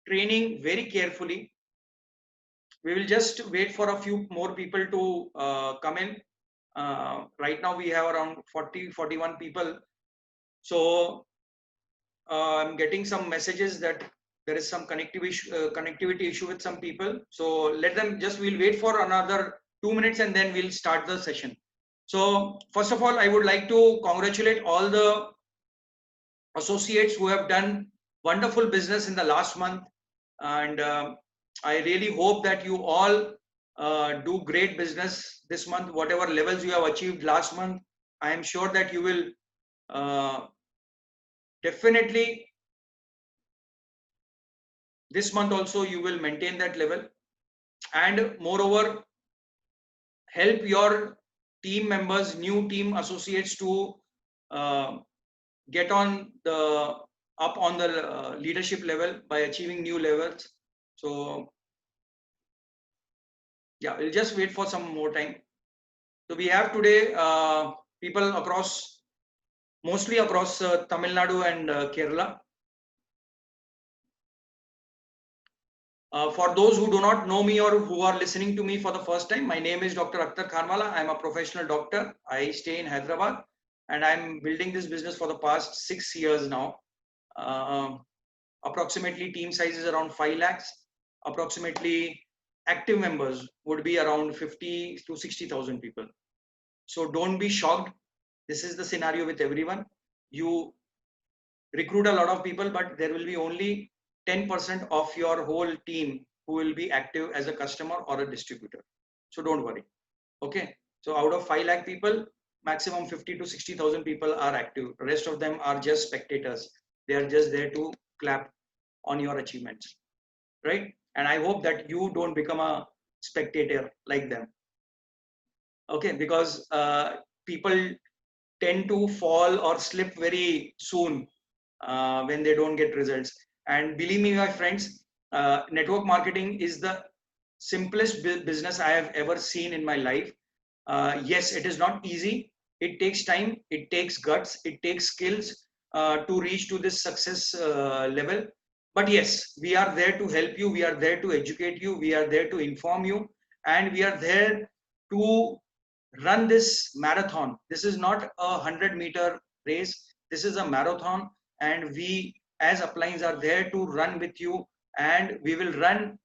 training very carefully. We will just wait for a few more people to come in. Right now we have around 41 people. So I'm getting some messages that there is some connectivity issue with some people. So let them just, we'll wait for another 2 minutes and then we'll start the session. So first of all, I would like to congratulate all the associates who have done wonderful business in the last month. And I really hope that you all do great business this month. Whatever levels you have achieved last month, I am sure that you will definitely this month also you will maintain that level, and moreover help your team members, new team associates to get on the up on the leadership level by achieving new levels. So yeah, we'll just wait for some more time. So we have today people across, mostly across Tamil Nadu and Kerala. For those who do not know me or who are listening to me for the first time, my name is Dr. Akhtar Khanwala. I am a professional doctor. I stay in Hyderabad and I'm building this business for the past 6 years now. Approximately team size is around 5 lakhs. Approximately active members would be around 50 to 60,000 people. So don't be shocked. This is the scenario with everyone. You recruit a lot of people, but there will be only 10% of your whole team who will be active as a customer or a distributor. So don't worry. Okay. So out of 5 lakh people, maximum 50 to 60,000 people are active. The rest of them are just spectators. They are just there to clap on your achievements. Right. And I hope that you don't become a spectator like them. Okay. Because people tend to fall or slip very soon when they don't get results. And believe me, my friends, network marketing is the simplest business I have ever seen in my life. Yes, it is not easy. It takes time, it takes guts, it takes skills to reach to this success level. But yes, we are there to help you, we are there to educate you, we are there to inform you, and we are there to run this marathon. This is not a 100-meter race. This is a marathon, and we as uplines are there to run with you, and we will run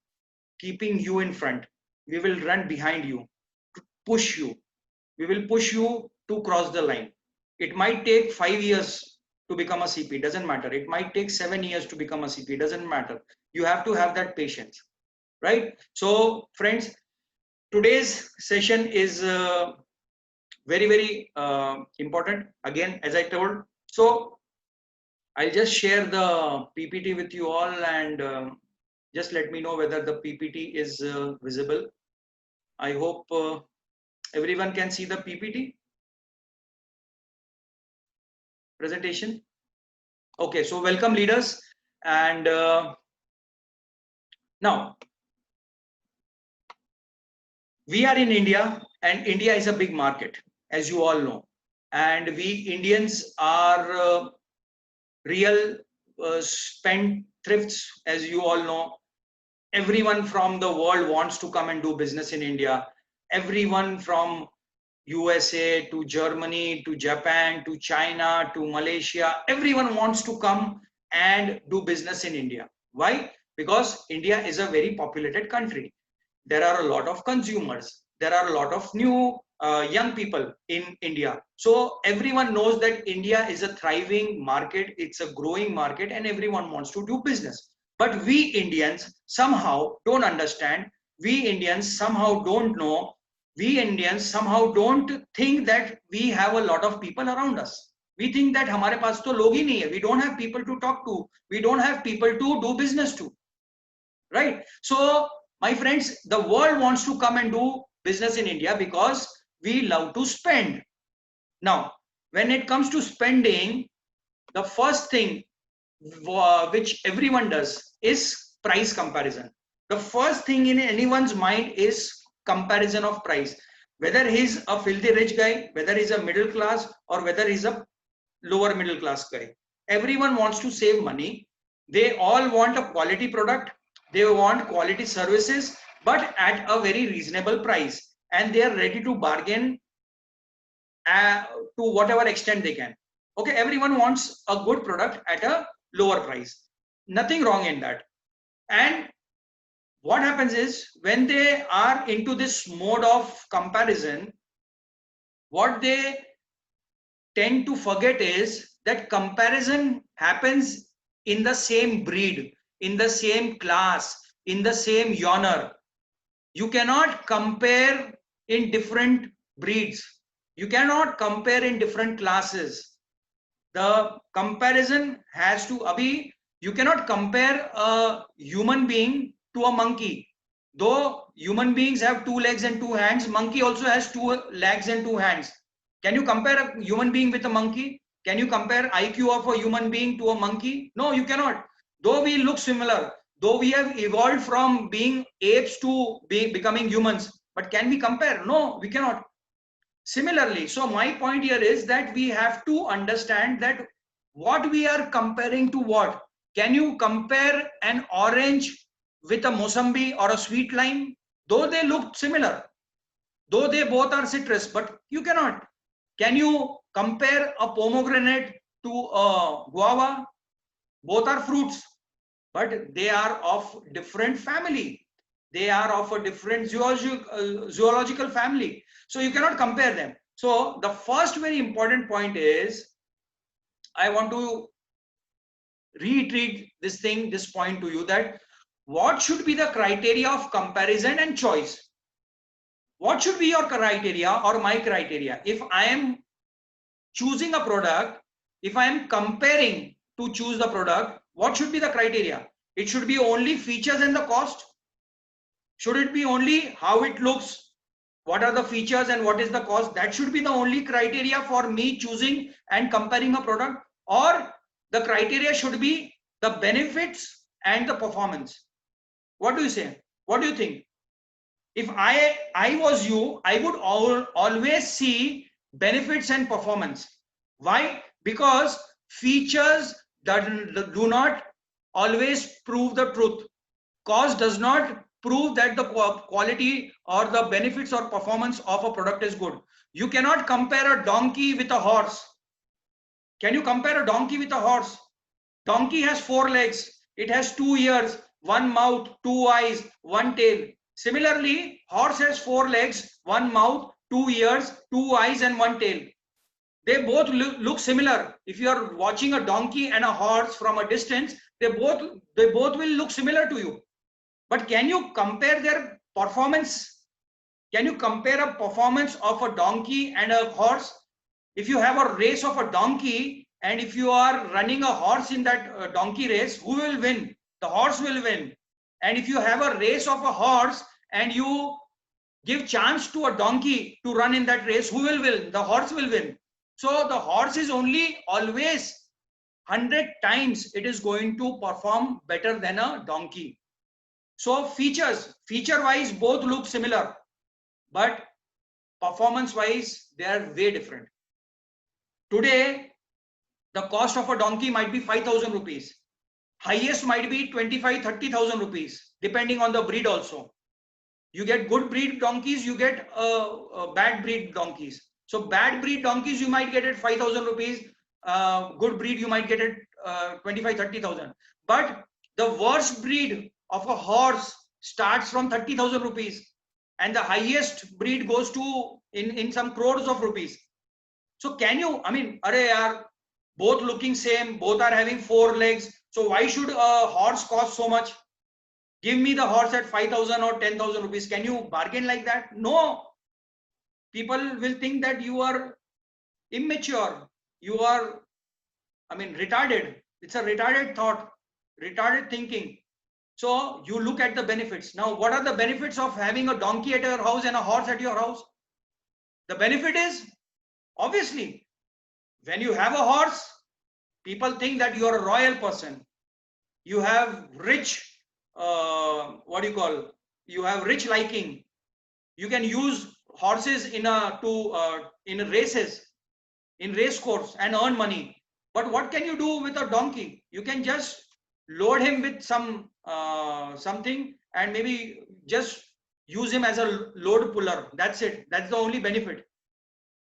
keeping you in front. We will run behind you, to push you. We will push you to cross the line. It might take 5 years to become a CP, doesn't matter. It might take 7 years to become a CP, doesn't matter. You have to have that patience, right? So friends, today's session is very important, again, as I told. So I'll just share the PPT with you all, and just let me know whether the PPT is visible. I hope everyone can see the PPT presentation. Okay, so welcome leaders, and now we are in India, and India is a big market, as you all know, and we Indians are real spend thrifts, as you all know. Everyone from the world wants to come and do business in India. Everyone from USA to Germany to Japan to China to Malaysia, everyone wants to come and do business in India. Why? Because India is a very populated country. There are a lot of consumers. There are a lot of new young people in India. So everyone knows that India is a thriving market. It's a growing market, and everyone wants to do business. But we Indians somehow don't understand. We Indians somehow don't know. We Indians somehow don't think that we have a lot of people around us. We think that हमारे पास तो लोग ही नहीं है. We don't have people to talk to. We don't have people to do business to. Right? So my friends, the world wants to come and do business in India because we love to spend. Now, when it comes to spending, the first thing which everyone does is price comparison. The first thing in anyone's mind is comparison of price. Whether he's a filthy rich guy, whether he's a middle class, or whether he's a lower middle class guy. Everyone wants to save money, They all want a quality product. They want quality services, but at a very reasonable price. And they are ready to bargain to whatever extent they can. Okay, everyone wants a good product at a lower price. Nothing wrong in that. And what happens is when they are into this mode of comparison, what they tend to forget is that comparison happens in the same breed, in the same class, in the same genre. You cannot compare in different breeds. You cannot compare in different classes. The comparison has to be, you cannot compare a human being to a monkey. Though human beings have 2 legs and 2 hands, monkey also has 2 legs and 2 hands. Can you compare a human being with a monkey? Can you compare IQ of a human being to a monkey? No, you cannot. Though we look similar, though we have evolved from being apes to becoming humans, but can we compare? No, we cannot. Similarly, so my point here is that we have to understand that what we are comparing to what. Can you compare an orange with a Mossambi or a sweet lime? Though they look similar, though they both are citrus, but you cannot. Can you compare a pomegranate to a guava? Both are fruits, but they are of different family. They are of a different zoological family. So you cannot compare them. So the first very important point is, I want to reiterate this point to you, that what should be the criteria of comparison and choice? What should be your criteria or my criteria? If I am choosing a product, if I am comparing to choose the product, what should be the criteria? It should be only features and the cost. Should it be only how it looks? What are the features and what is the cost? That should be the only criteria for me choosing and comparing a product. Or the criteria should be the benefits and the performance. What do you say? What do you think? If I was you, I would always see benefits and performance. Why? Because features do not always prove the truth. Cost does not prove that the quality or the benefits or performance of a product is good. You cannot compare a donkey with a horse. Can you compare a donkey with a horse? Donkey has 4 legs. It has 2 ears, 1 mouth, 2 eyes, 1 tail. Similarly, horse has 4 legs, 1 mouth, 2 ears, 2 eyes and 1 tail. They both look similar. If you are watching a donkey and a horse from a distance, they both will look similar to you. But can you compare their performance? Can you compare a performance of a donkey and a horse? If you have a race of a donkey and if you are running a horse in that donkey race, who will win? The horse will win. And if you have a race of a horse and you give chance to a donkey to run in that race, who will win? The horse will win. So the horse is only always 100 times it is going to perform better than a donkey. So feature wise both look similar, but performance wise they are way different. Today the cost of a donkey might be 5,000 rupees. Highest might be 25,000-30,000 rupees, depending on the breed also. You get good breed donkeys, you get bad breed donkeys. So bad breed donkeys you might get at 5,000 rupees. Good breed you might get at 25,000-30,000. But the worst breed of a horse starts from 30,000 rupees, and the highest breed goes to in some crores of rupees. So can you, I mean, both looking same, both are having 4 legs. So why should a horse cost so much? Give me the horse at 5,000 or 10,000 rupees. Can you bargain like that? No. People will think that you are immature. You are, I mean, retarded. It's a retarded thought, retarded thinking. So you look at the benefits. Now, what are the benefits of having a donkey at your house and a horse at your house? The benefit is, obviously, when you have a horse, people think that you are a royal person. You have rich, you have rich liking. You can use horses in races, in race course and earn money. But what can you do with a donkey? You can just load him with some something and maybe just use him as a load puller. That's it. That's the only benefit.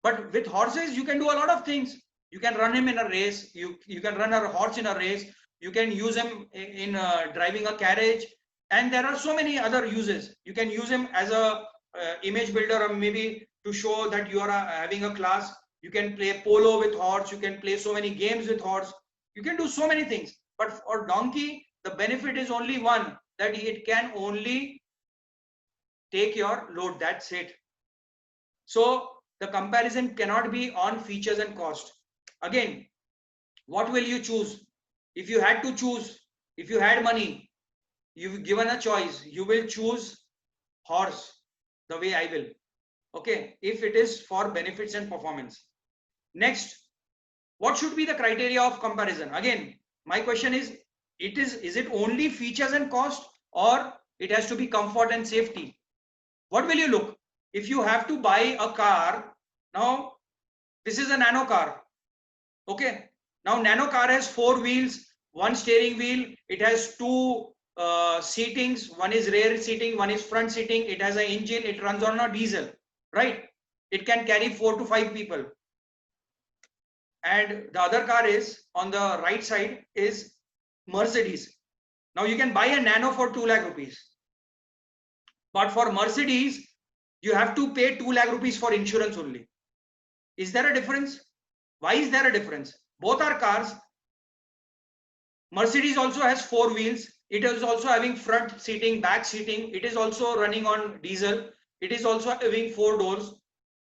But with horses, you can do a lot of things. You can run him in a race. You can run a horse in a race. You can use him in driving a carriage, and there are so many other uses. You can use him as a image builder, or maybe to show that you are having a class. You can play polo with horse. You can play so many games with horse. You can do so many things. But for donkey, the benefit is only one, that it can only take your load. That's it. So the comparison cannot be on features and cost. Again, what will you choose? If you had to choose, if you had money, you've given a choice, you will choose horse the way I will. Okay, if it is for benefits and performance. Next, what should be the criteria of comparison? Again, my question is it only features and cost, or it has to be comfort and safety? What will you look? If you have to buy a car, now this is a nano car. Okay, now nano car has 4 wheels, 1 steering wheel, it has 2 seatings, one is rear seating, one is front seating, it has an engine, it runs on a diesel, right? It can carry 4 to 5 people. And the other car is on the right side is Mercedes. Now you can buy a nano for 2 lakh rupees, but for Mercedes you have to pay 2 lakh rupees for insurance only. Is there a difference? Why is there a difference? Both are cars. Mercedes also has 4 wheels. It is also having front seating, back seating. It is also running on diesel. It is also having 4 doors.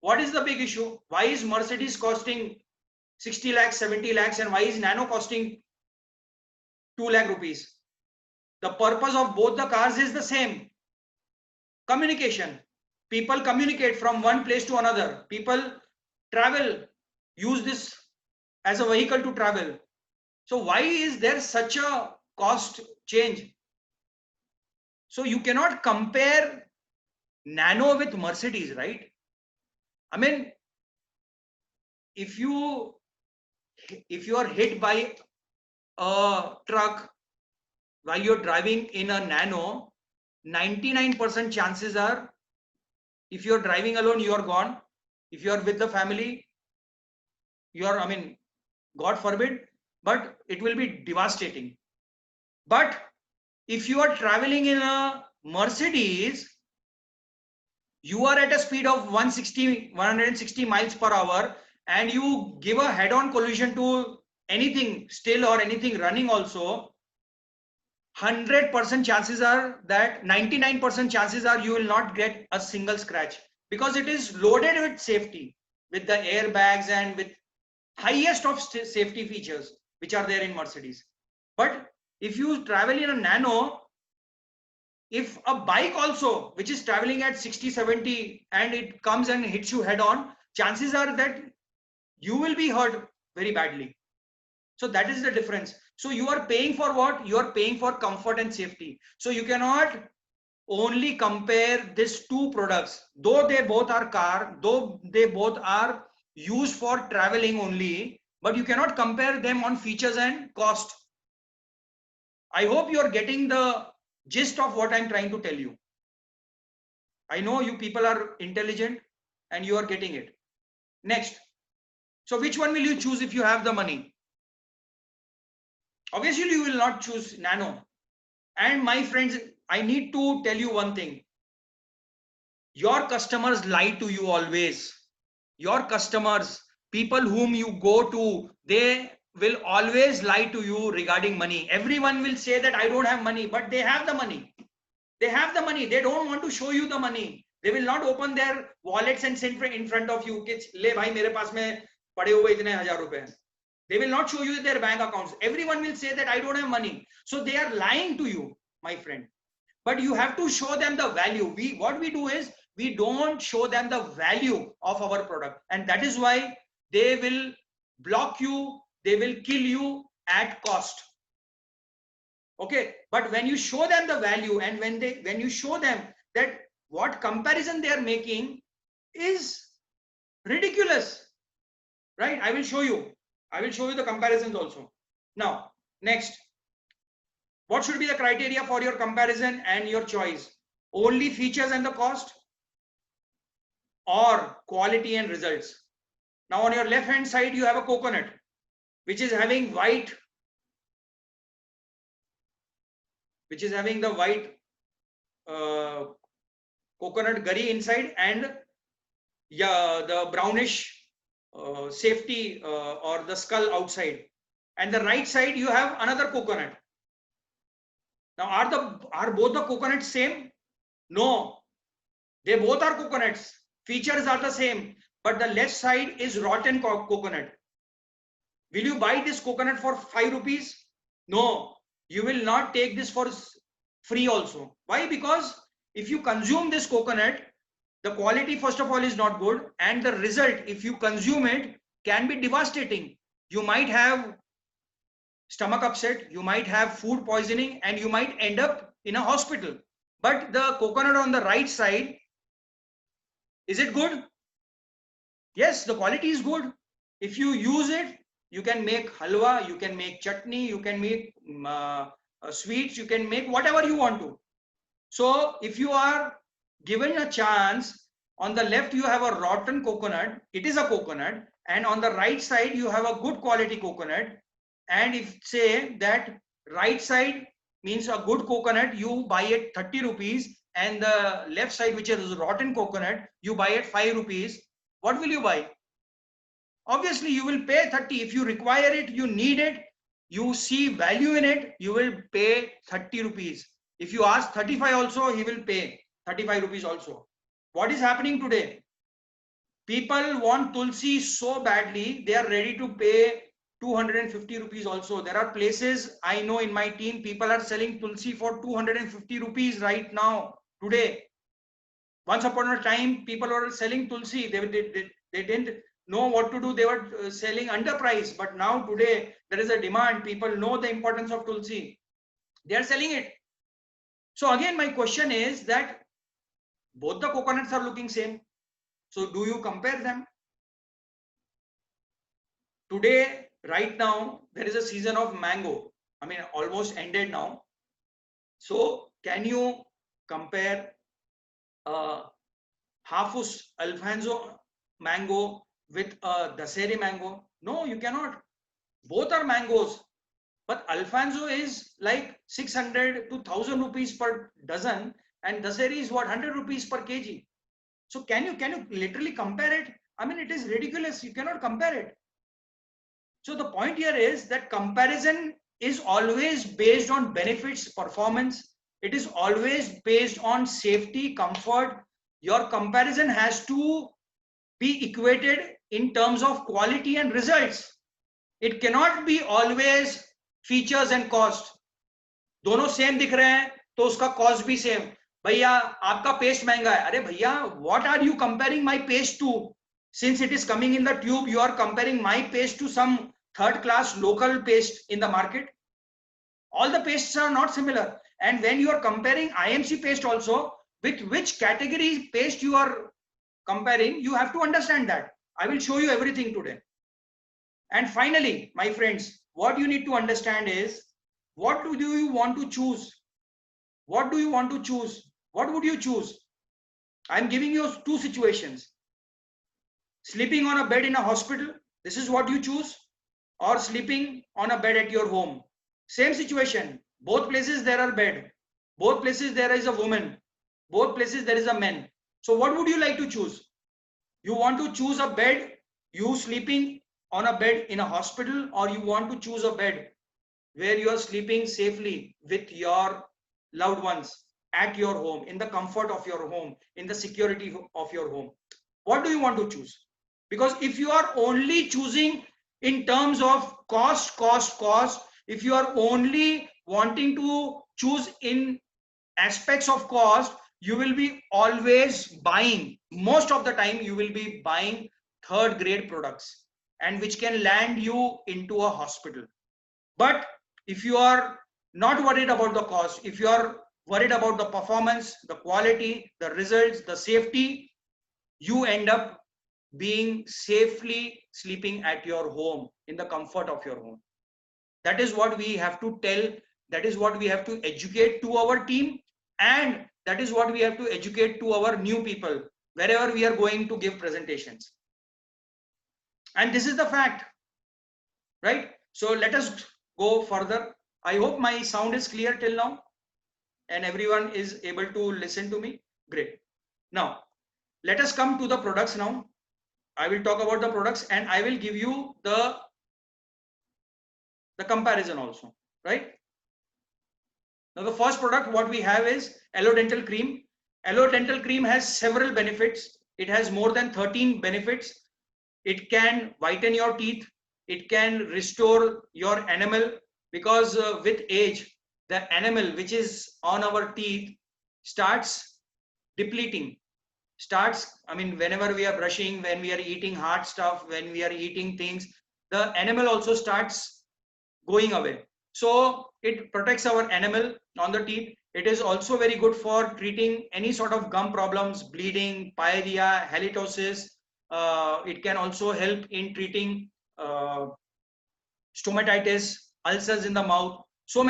What is the big issue? Why is Mercedes costing 60 lakhs, 70 lakhs, and why is Nano costing 2 lakh rupees? The purpose of both the cars is the same. Communication. People communicate from one place to another. People travel, use this as a vehicle to travel. So why is there such a cost change? So you cannot compare Nano with Mercedes, right? I mean, if you are hit by a truck while you're driving in a Nano, 99% chances are, if you're driving alone, you're gone. If you're with the family, I mean, God forbid, but it will be devastating. But if you are traveling in a Mercedes, you are at a speed of 160 miles per hour, and you give a head-on collision to anything still or anything running also, 100% chances are that 99% chances are you will not get a single scratch, because it is loaded with safety, with the airbags and with highest of safety features which are there in Mercedes. But if you travel in a Nano, if a bike also which is traveling at 60-70 and it comes and hits you head on, chances are that you will be hurt very badly. So that is the difference. So you are paying for what? You are paying for comfort and safety. So you cannot only compare these two products, though they both are car, though they both are used for traveling only, but you cannot compare them on features and cost. I hope you are getting the gist of what I'm trying to tell you. I know you people are intelligent and you are getting it. Next. So which one will you choose if you have the money? Obviously, you will not choose Nano. And my friends, I need to tell you one thing. Your customers lie to you always. Your customers, people whom you go to, they will always lie to you regarding money. Everyone will say that I don't have money, but they have the money. They have the money. They don't want to show you the money. They will not open their wallets and send in front of you. Le bhai, mere paas mein pade hue itne 1000 rupees. They will not show you their bank accounts. Everyone will say that I don't have money. So they are lying to you, my friend. But you have to show them the value. What we do is we don't show them the value of our product, and that is why they will block you, they will kill you at cost. Okay, but when you show them the value, and when you show them that what comparison they are making is ridiculous, right? I will show you the comparisons also. Now next, What should be the criteria for your comparison and your choice? Only features and the cost, or quality and results? Now on your left hand side, you have a coconut, which is having white, the white coconut gari inside, and yeah, the brownish safety or the skull outside. And the right side, you have another coconut. Now, are both the coconuts same? No, they both are coconuts. Features are the same, but the left side is rotten coconut. Will you buy this coconut for 5 rupees? No, you will not take this for free also. Why? Because if you consume this coconut, the quality first of all is not good, and the result, if you consume it, can be devastating. You might have stomach upset, you might have food poisoning, and you might end up in a hospital. But the coconut on the right side, is it good? Yes, the quality is good. If you use it, you can make halwa, you can make chutney, you can make sweets, you can make whatever you want to. So if you are given a chance, on the left you have a rotten coconut, it is a coconut, and on the right side you have a good quality coconut. And if say that right side means a good coconut, you buy it 30 rupees, and the left side, which is rotten coconut, you buy it 5 rupees, what will you buy? Obviously you will pay 30. If you require it, you need it, you see value in it, you will pay 30 rupees. If you ask 35 also, he will pay 35 rupees also. What is happening today? People want tulsi so badly, they are ready to pay 250 rupees also. There are places I know in my team, people are selling tulsi for 250 rupees right now, today. Once upon a time, people were selling tulsi. They didn't know what to do. They were selling underpriced. But now today, there is a demand. People know the importance of tulsi. They are selling it. So again, my question is that both the coconuts are looking same. So do you compare them? Today, right now, there is a season of mango. I mean, almost ended now. So can you compare Hafus Alfonso mango with a Daseri mango? No, you cannot. Both are mangoes, but Alfonso is like 600 to 1000 rupees per dozen, and Daseri is what, 100 rupees per kg. So can you literally compare it? I mean, it is ridiculous. You cannot compare it. So the point here is that comparison is always based on benefits, performance. It is always based on safety, comfort. Your comparison has to be equated in terms of quality and results. It cannot be always features and cost. दोनों same दिख रहे हैं तो उसका cost भी same. भैया आपका paste महंगा है. अरे भैया, what are you comparing my paste to? Since it is coming in the tube, you are comparing my paste to some third class local paste in the market. All the pastes are not similar. And when you are comparing IMC paste also, with which category paste you are comparing, you have to understand that. I will show you everything today. And finally, my friends, what you need to understand is, what do you want to choose? What do you want to choose? What would you choose? I'm giving you two situations. Sleeping on a bed in a hospital, this is what you choose, or sleeping on a bed at your home. Same situation. Both places there are bed. Both places there is a woman. Both places there is a man. So what would you like to choose? You want to choose a bed, you sleeping on a bed in a hospital, or you want to choose a bed where you are sleeping safely with your loved ones at your home, in the comfort of your home, in the security of your home? What do you want to choose? Because if you are only choosing in terms of cost, if you are only wanting to choose in aspects of cost, you will be always buying, most of the time you will be buying third grade products, and which can land you into a hospital. But if you are not worried about the cost, if you are worried about the performance, the quality, the results, the safety, you end up being safely sleeping at your home, in the comfort of your home. That is what we have to tell That is what we have to educate to our team, and that is what we have to educate to our new people wherever we are going to give presentations. And this is the fact, right? So let us go further. I hope my sound is clear till now and everyone is able to listen to me. Great. Now, let us come to the products now. I will talk about the products and I will give you the comparison also, right? Now, the first product what we have is Aloe Dental Cream. Aloe Dental Cream has several benefits. It has more than 13 benefits. It can whiten your teeth. It can restore your enamel, because with age, the enamel which is on our teeth starts depleting. Whenever we are brushing, when we are eating hard stuff, when we are eating things, the enamel also starts going away. So it protects our enamel on the teeth. It is also very good for treating any sort of gum problems, bleeding, pyorrhea, halitosis. It can also help in treating stomatitis, ulcers in the mouth. So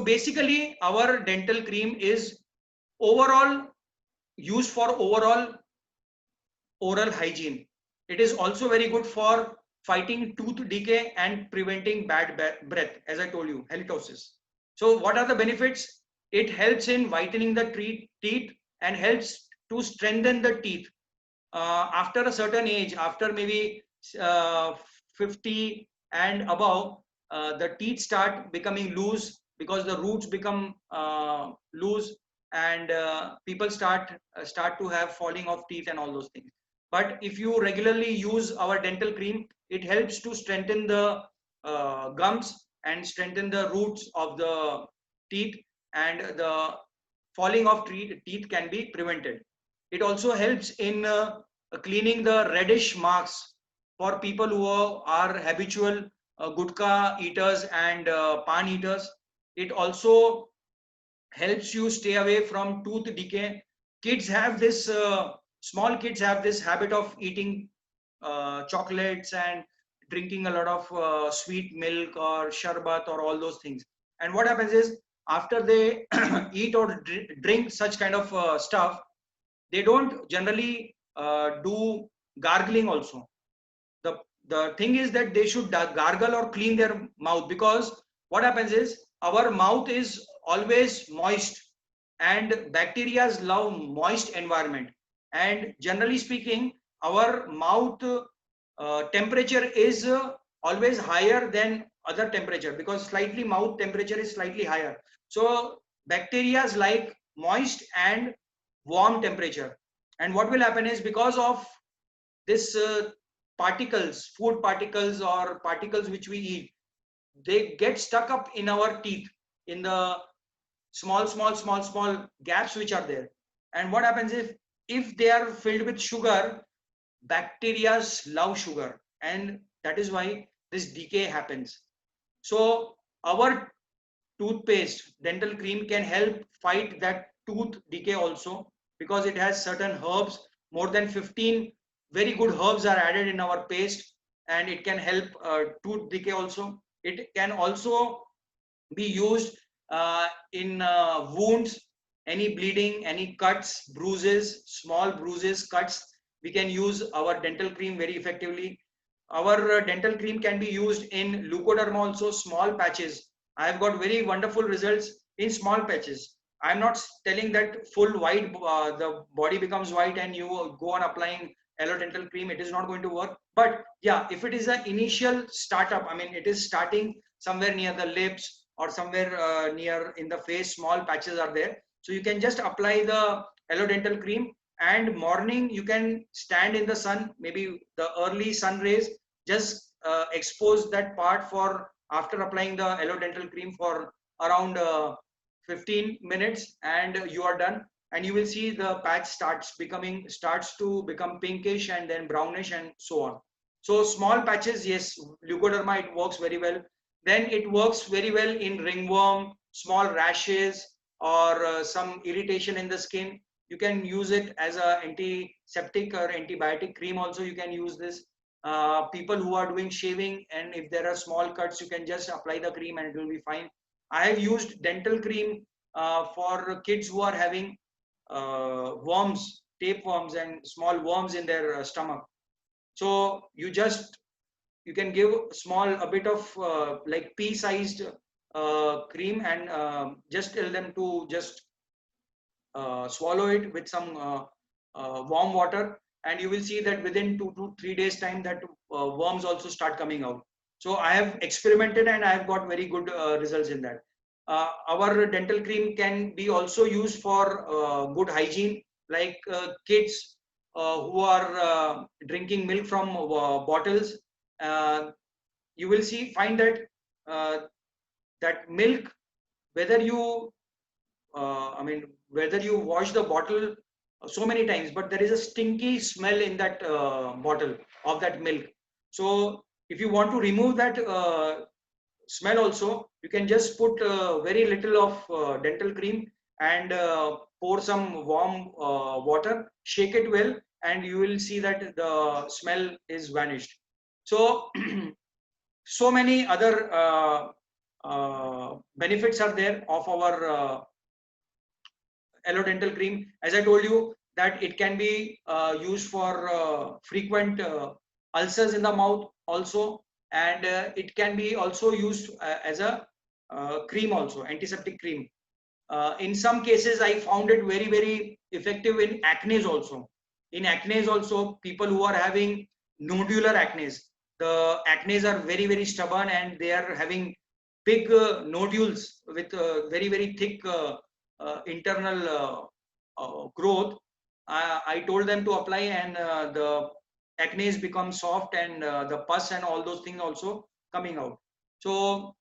basically, our dental cream is overall used for overall oral hygiene. It is also very good for fighting tooth decay and preventing bad breath, as I told you, halitosis. So what are the benefits? It helps in whitening the teeth and helps to strengthen the teeth. After a certain age, after maybe 50 and above, the teeth start becoming loose because the roots become loose, and people start to have falling of teeth and all those things. But if you regularly use our dental cream, it helps to strengthen the gums and strengthen the roots of the teeth, and the falling of teeth can be prevented. It also helps in cleaning the reddish marks for people who are habitual gutka eaters and pan eaters. It also helps you stay away from tooth decay. Kids have this, small kids have this habit of eating chocolates and drinking a lot of sweet milk or sharbat or all those things. And what happens is, after they eat or drink such kind of stuff, they don't generally do gargling also. The thing is that they should gargle or clean their mouth, because what happens is our mouth is always moist, and bacteria love moist environment, and generally speaking our mouth temperature is always higher than other temperature, because slightly mouth temperature is slightly higher. So bacteria like moist and warm temperature. And what will happen is, because of this particles, food particles or particles which we eat, they get stuck up in our teeth, in the small gaps which are there. And what happens if they are filled with sugar, bacteria love sugar, and that is why this decay happens. So our toothpaste, dental cream, can help fight that tooth decay also, because it has certain herbs. More than 15 very good herbs are added in our paste, and it can help tooth decay also. It can also be used in wounds, any bleeding, any cuts, bruises, small bruises, cuts. We can use our dental cream very effectively. Our dental cream can be used in leukoderma also, small patches. I have got very wonderful results in small patches. I'm not telling that full white, the body becomes white and you go on applying Aloe Dental Cream. It is not going to work. But yeah, if it is an initial startup, it is starting somewhere near the lips or somewhere near in the face, small patches are there. So you can just apply the Aloe Dental Cream, and morning you can stand in the sun, maybe the early sun rays, just expose that part for after applying the Aloe Dental Cream for around 15 minutes, and you are done. And you will see the patch starts to become pinkish and then brownish and so on. So small patches, yes, leukoderma, it works very well. Then it works very well in ringworm, small rashes, or some irritation in the skin. You can use it as a antiseptic or antibiotic cream also. You can use this. People who are doing shaving, and if there are small cuts, you can just apply the cream and it will be fine. I have used dental cream for kids who are having worms, tapeworms and small worms in their stomach. So you can give a bit of like pea-sized cream and just tell them to just swallow it with some warm water, and you will see that within 2 to 3 days time that worms also start coming out. So I have experimented and I have got very good results in that. Our dental cream can be also used for good hygiene, like kids who are drinking milk from bottles. uh, you will find that uh, that milk, whether you whether you wash the bottle so many times, but there is a stinky smell in that bottle of that milk. So if you want to remove that smell also, you can just put very little of dental cream and pour some warm water, shake it well, and you will see that the smell is vanished. So so many other benefits are there of our Aloe dental cream. As I told you that it can be used for frequent ulcers in the mouth also, and it can be also used as a cream also, antiseptic cream. In some cases, I found it very effective in acne also. In acne also, people who are having nodular acne, the acne are very stubborn and they are having big nodules with very thick internal growth. I told them to apply, and the acne become soft, and the pus and all those things also coming out. So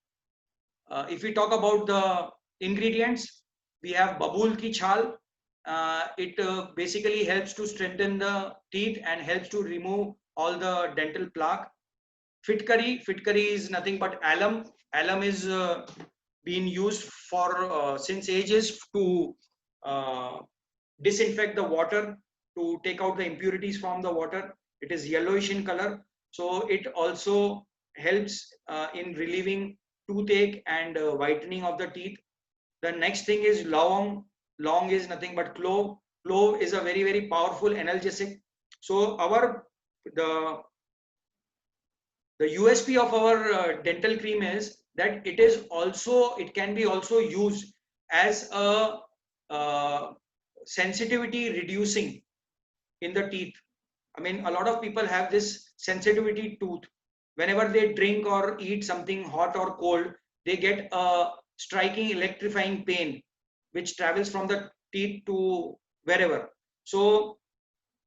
if we talk about the ingredients, we have babool ki chhal. It basically helps to strengthen the teeth and helps to remove all the dental plaque. Fitkari is nothing but alum. Alum is being used for since ages to uh, disinfect the water, to take out the impurities from the water. It is yellowish in color, so it also helps in relieving toothache and whitening of the teeth. The next thing is long. Long is nothing but clove. Clove is a very powerful analgesic. So the the USP of our dental cream is that it can be also used as a sensitivity reducing in the teeth. I mean, a lot of people have this sensitivity tooth. Whenever they drink or eat something hot or cold, they get a striking electrifying pain which travels from the teeth to wherever. So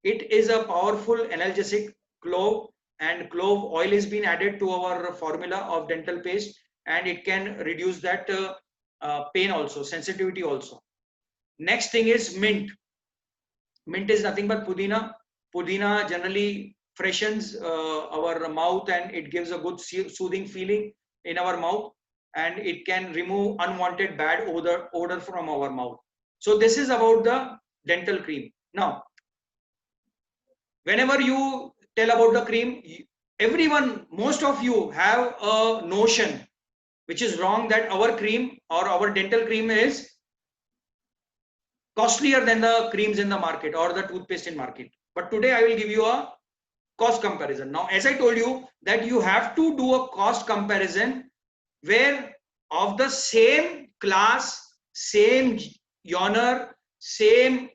it is a powerful analgesic, clove, and clove oil is being added to our formula of dental paste, and it can reduce that pain also, sensitivity also. Next thing is mint. Mint is nothing but pudina. Pudina generally freshens our mouth, and it gives a good soothing feeling in our mouth, and it can remove unwanted bad odor from our mouth. So this is about the dental cream. Now, whenever you tell about the cream, everyone, most of you have a notion which is wrong, that our cream or our dental cream is costlier than the creams in the market or the toothpaste in market. But today I will give you a cost comparison. Now, as I told you that you have to do a cost comparison where of the same class, same genre, same,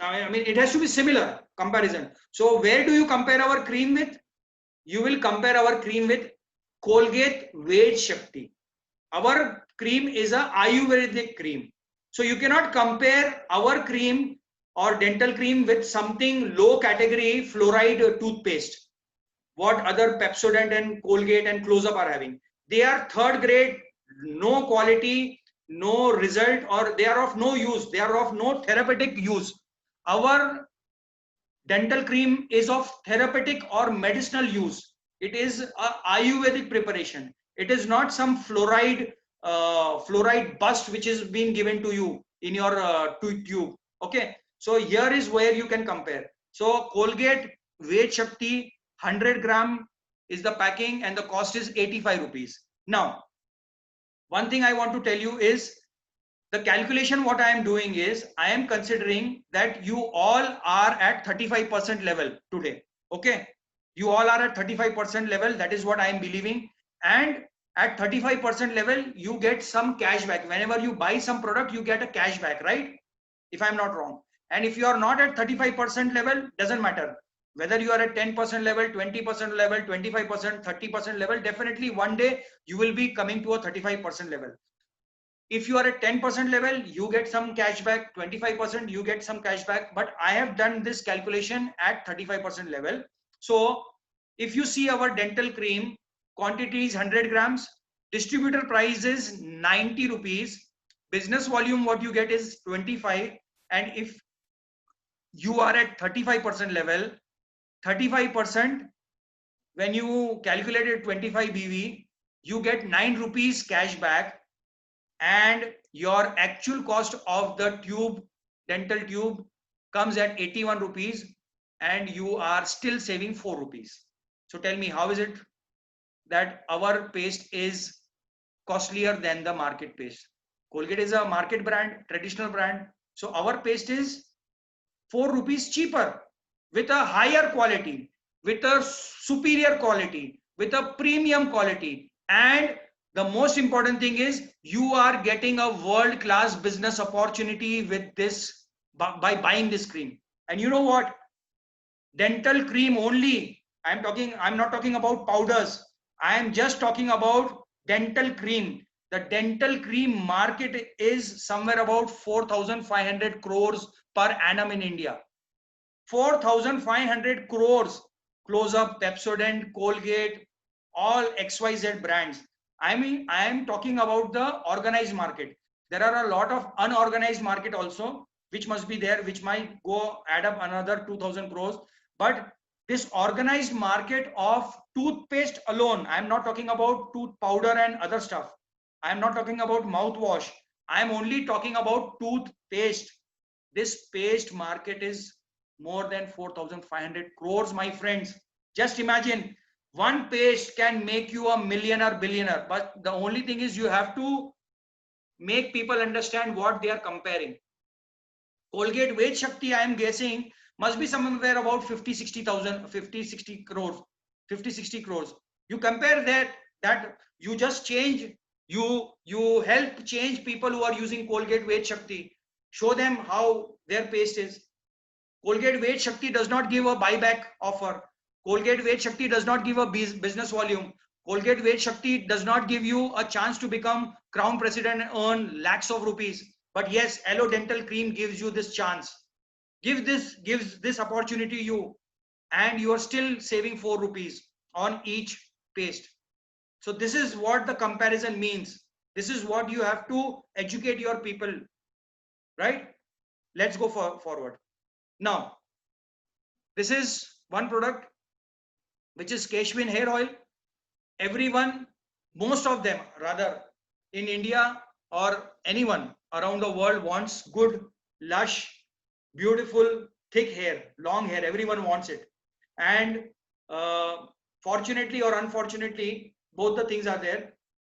I mean, it has to be similar comparison. So where do you compare our cream with? You will compare our cream with Colgate Ved Shakti. Our cream is a Ayurvedic cream. So you cannot compare our cream or dental cream with something low category fluoride toothpaste. What other Pepsodent and Colgate and Close-Up are having. They are third grade, no quality, no result, or they are of no use. They are of no therapeutic use. Our dental cream is of therapeutic or medicinal use. It is a Ayurvedic preparation. It is not some fluoride bust which is being given to you in your tube. Okay, so here is where you can compare. So Colgate Ved Shakti 100 gram is the packing, and the cost is 85 rupees. Now, one thing I want to tell you is the calculation what I am doing is I am considering that you all are at 35% level today. Okay. You all are at 35% level. That is what I am believing. And at 35% level, you get some cash back. Whenever you buy some product, you get a cash back, right? If I'm not wrong. And if you are not at 35% level, doesn't matter. Whether you are at 10% level, 20% level, 25%, 30% level, definitely one day you will be coming to a 35% level. If you are at 10% level, you get some cashback, 25% you get some cashback, but I have done this calculation at 35% level. So if you see our dental cream, quantity is 100 grams, distributor price is 90 rupees, business volume what you get is 25, and if you are at 35% level, 35%, when you calculated 25 BV, you get 9 rupees cash back, and your actual cost of the tube, dental tube, comes at 81 rupees, and you are still saving 4 rupees. So tell me, how is it that our paste is costlier than the market paste? Colgate is a market brand, traditional brand. So our paste is 4 rupees cheaper, with a higher quality, with a superior quality, with a premium quality. And the most important thing is you are getting a world class business opportunity with this by buying this cream. And you know what? Dental cream only. I'm not talking about powders. I am just talking about dental cream. The dental cream market is somewhere about 4,500 crores per annum in India. 4,500 crores. Close Up, Pepsodent, Colgate, all XYZ brands. I mean, I am talking about the organized market. There are a lot of unorganized market also, which must be there, which might go add up another 2,000 crores. But this organized market of toothpaste alone, I am not talking about tooth powder and other stuff. I am not talking about mouthwash. I am only talking about toothpaste. This paste market is more than 4,500 crores, my friends. Just imagine, one paste can make you a millionaire, billionaire. But the only thing is you have to make people understand what they are comparing. Colgate Ved Shakti, I am guessing, must be somewhere about 50, 60,000, 50, 60 crores, 50, 60 crores. You compare that you just change, you help change people who are using Colgate Ved Shakti. Show them how their paste is. Colgate Ved Shakti does not give a buyback offer. Colgate Ved Shakti does not give a business volume. Colgate Ved Shakti does not give you a chance to become crown president and earn lakhs of rupees. But yes, Aloe Dental Cream gives you this chance. Gives this opportunity to you, and you are still saving 4 rupees on each paste. So this is what the comparison means. This is what you have to educate your people, right? Let's go forward. Now, this is one product which is Keshwin hair oil. Everyone, most of them rather, in India or anyone around the world wants good, lush, beautiful, thick hair, long hair. Everyone wants it. And fortunately or unfortunately, both the things are there.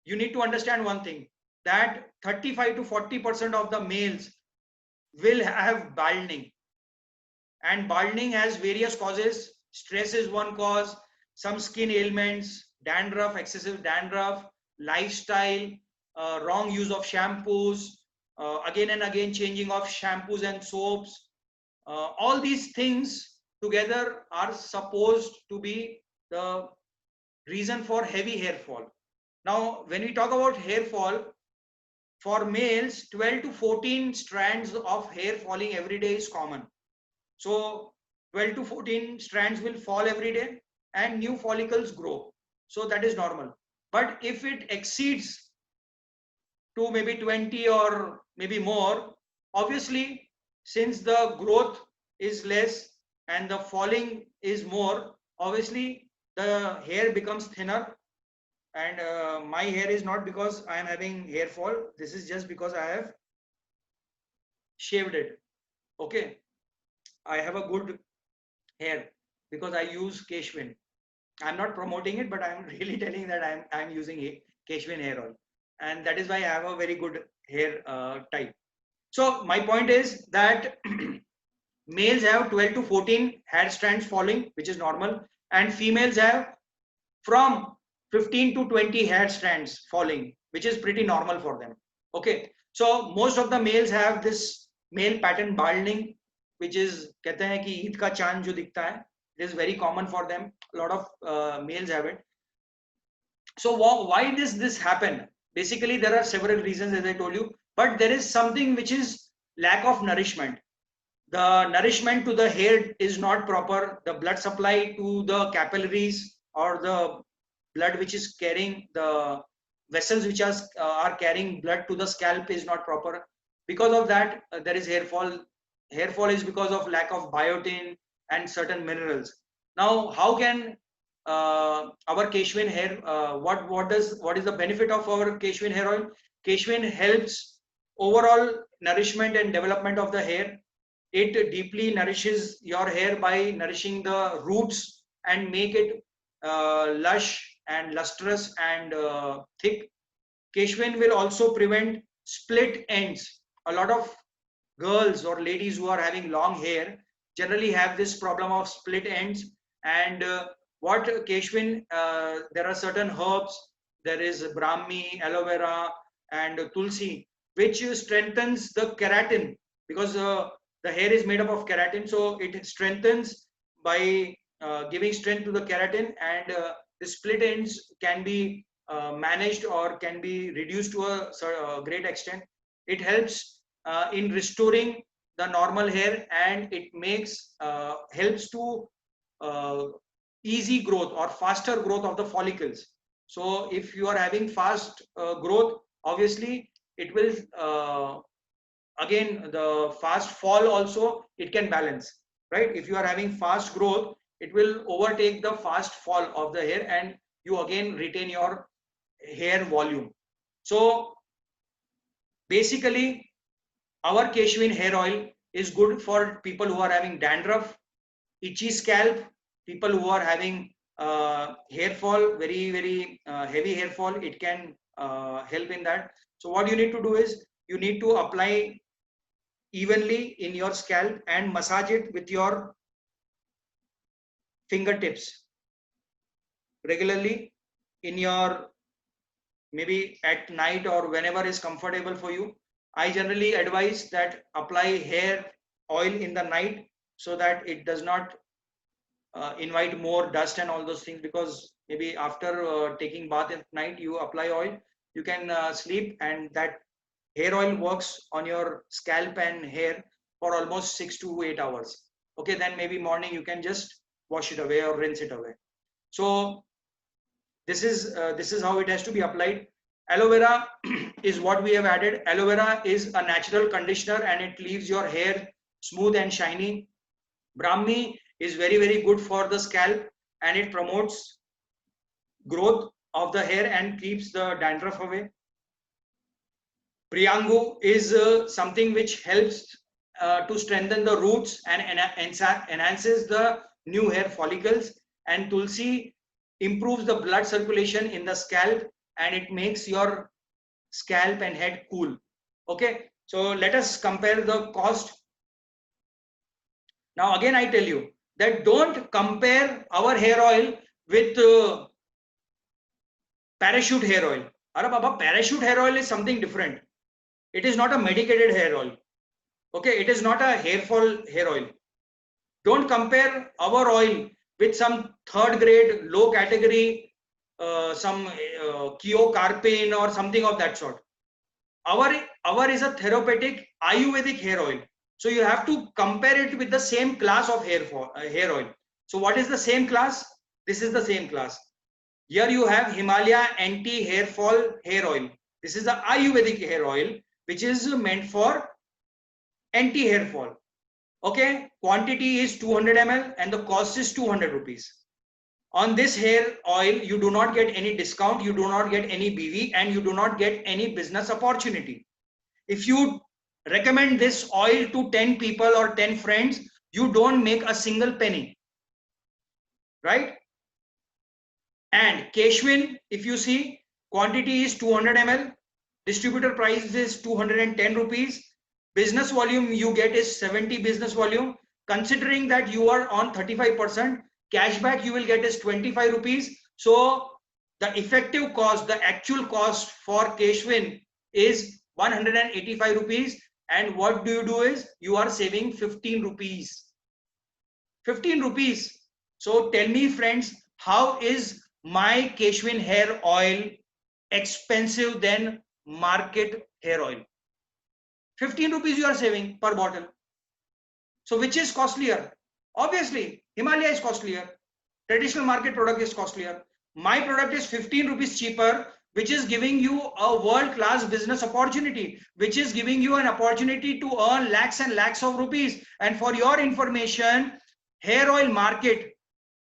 You need to understand one thing, that 35 to 40% of the males will have balding. And balding has various causes. Stress is one cause, some skin ailments, dandruff, excessive dandruff, lifestyle, wrong use of shampoos, again and again changing of shampoos and soaps. All these things together are supposed to be the reason for heavy hair fall. Now, when we talk about hair fall, for males, 12 to 14 strands of hair falling every day is common. So 12 to 14 strands will fall every day and new follicles grow. So that is normal. But if it exceeds to maybe 20 or maybe more, obviously, since the growth is less and the falling is more, obviously the hair becomes thinner. And my hair is not because I am having hair fall. This is just because I have shaved it. Okay. I have a good hair because I use Keshwin. I'm not promoting it, but I'm really telling that I'm using Keshwin hair oil. and that is why I have a very good hair type. So my point is that males have 12 to 14 hair strands falling, which is normal, and females have from 15 to 20 hair strands falling, which is pretty normal for them. Okay, so most of the males have this male pattern balding, which is कहते हैं कि ईद का चांद जो दिखता है, it is very common for them. A lot of males have it. So why does this happen? Basically, there are several reasons, as I told you, but there is something which is lack of nourishment. The nourishment to the hair is not proper. The blood supply to the capillaries or the blood which is carrying the vessels which are carrying blood to the scalp is not proper. Because of that, there is hair fall. Hair fall is because of lack of biotin and certain minerals. Now, how can our Keshwin hair, what is the benefit of our Keshwin hair oil? Keshwin helps overall nourishment and development of the hair. It deeply nourishes your hair by nourishing the roots and make it lush and lustrous and thick. Keshwin will also prevent split ends. A lot of girls or ladies who are having long hair generally have this problem of split ends. And what Keshwin, there are certain herbs. There is Brahmi, aloe vera, and tulsi, which strengthens the keratin, because the hair is made up of keratin, so it strengthens by giving strength to the keratin, and the split ends can be managed or can be reduced to a great extent. It helps in restoring the normal hair, and it makes helps to easy growth or faster growth of the follicles. So if you are having fast growth, obviously it will again the fast fall also it can balance, right? If you are having fast growth, it will overtake the fast fall of the hair, and you again retain your hair volume. So basically, our Keshwin hair oil is good for people who are having dandruff, itchy scalp, people who are having hair fall, very heavy hair fall. It can help in that. So what you need to do is you need to apply evenly in your scalp and massage it with your fingertips regularly in your, maybe at night or whenever is comfortable for you. I generally advise that apply hair oil in the night so that it does not invite more dust and all those things, because maybe after taking bath at night you apply oil, you can sleep, and that hair oil works on your scalp and hair for almost 6 to 8 hours. Okay, then maybe morning you can just wash it away or rinse it away. So this is how it has to be applied. Aloe vera is what we have added. Aloe vera is a natural conditioner and it leaves your hair smooth and shiny. Brahmi is very good for the scalp, and it promotes growth of the hair and keeps the dandruff away. Priyangu is something which helps to strengthen the roots and enhances the new hair follicles. And Tulsi improves the blood circulation in the scalp, and it makes your scalp and head cool. Okay, so let us compare the cost. Now again I tell you that don't compare our hair oil with parachute hair oil. Ara baba, parachute hair oil is something different. It is not a medicated hair oil. Okay, it is not a hair fall hair oil. Don't compare our oil with some third grade, low category, some Keocarpine or something of that sort. Our is a therapeutic Ayurvedic hair oil. So you have to compare it with the same class of hair oil. So what is the same class? This is the same class. Here you have Himalaya anti-hair fall hair oil. This is the Ayurvedic hair oil, which is meant for anti-hair fall. Okay, quantity is 200 ml and the cost is 200 rupees. On this hair oil, you do not get any discount, you do not get any BV, and you do not get any business opportunity. If you recommend this oil to 10 people or 10 friends, you don't make a single penny, right? And Keshwin, if you see, quantity is 200 ml Distributor price is 210 rupees. Business volume you get is 70 business volume. Considering that you are on 35%, cashback you will get is 25 rupees. So the effective cost, the actual cost for Keshwin is 185 rupees. And what do is you are saving 15 rupees. 15 rupees. So tell me friends, how is my Keshwin hair oil expensive than market hair oil? 15 rupees you are saving per bottle. So which is costlier? Obviously, Himalaya is costlier. Traditional market product is costlier. My product is 15 rupees cheaper, which is giving you a world-class business opportunity, which is giving you an opportunity to earn lakhs and lakhs of rupees. And for your information, hair oil market,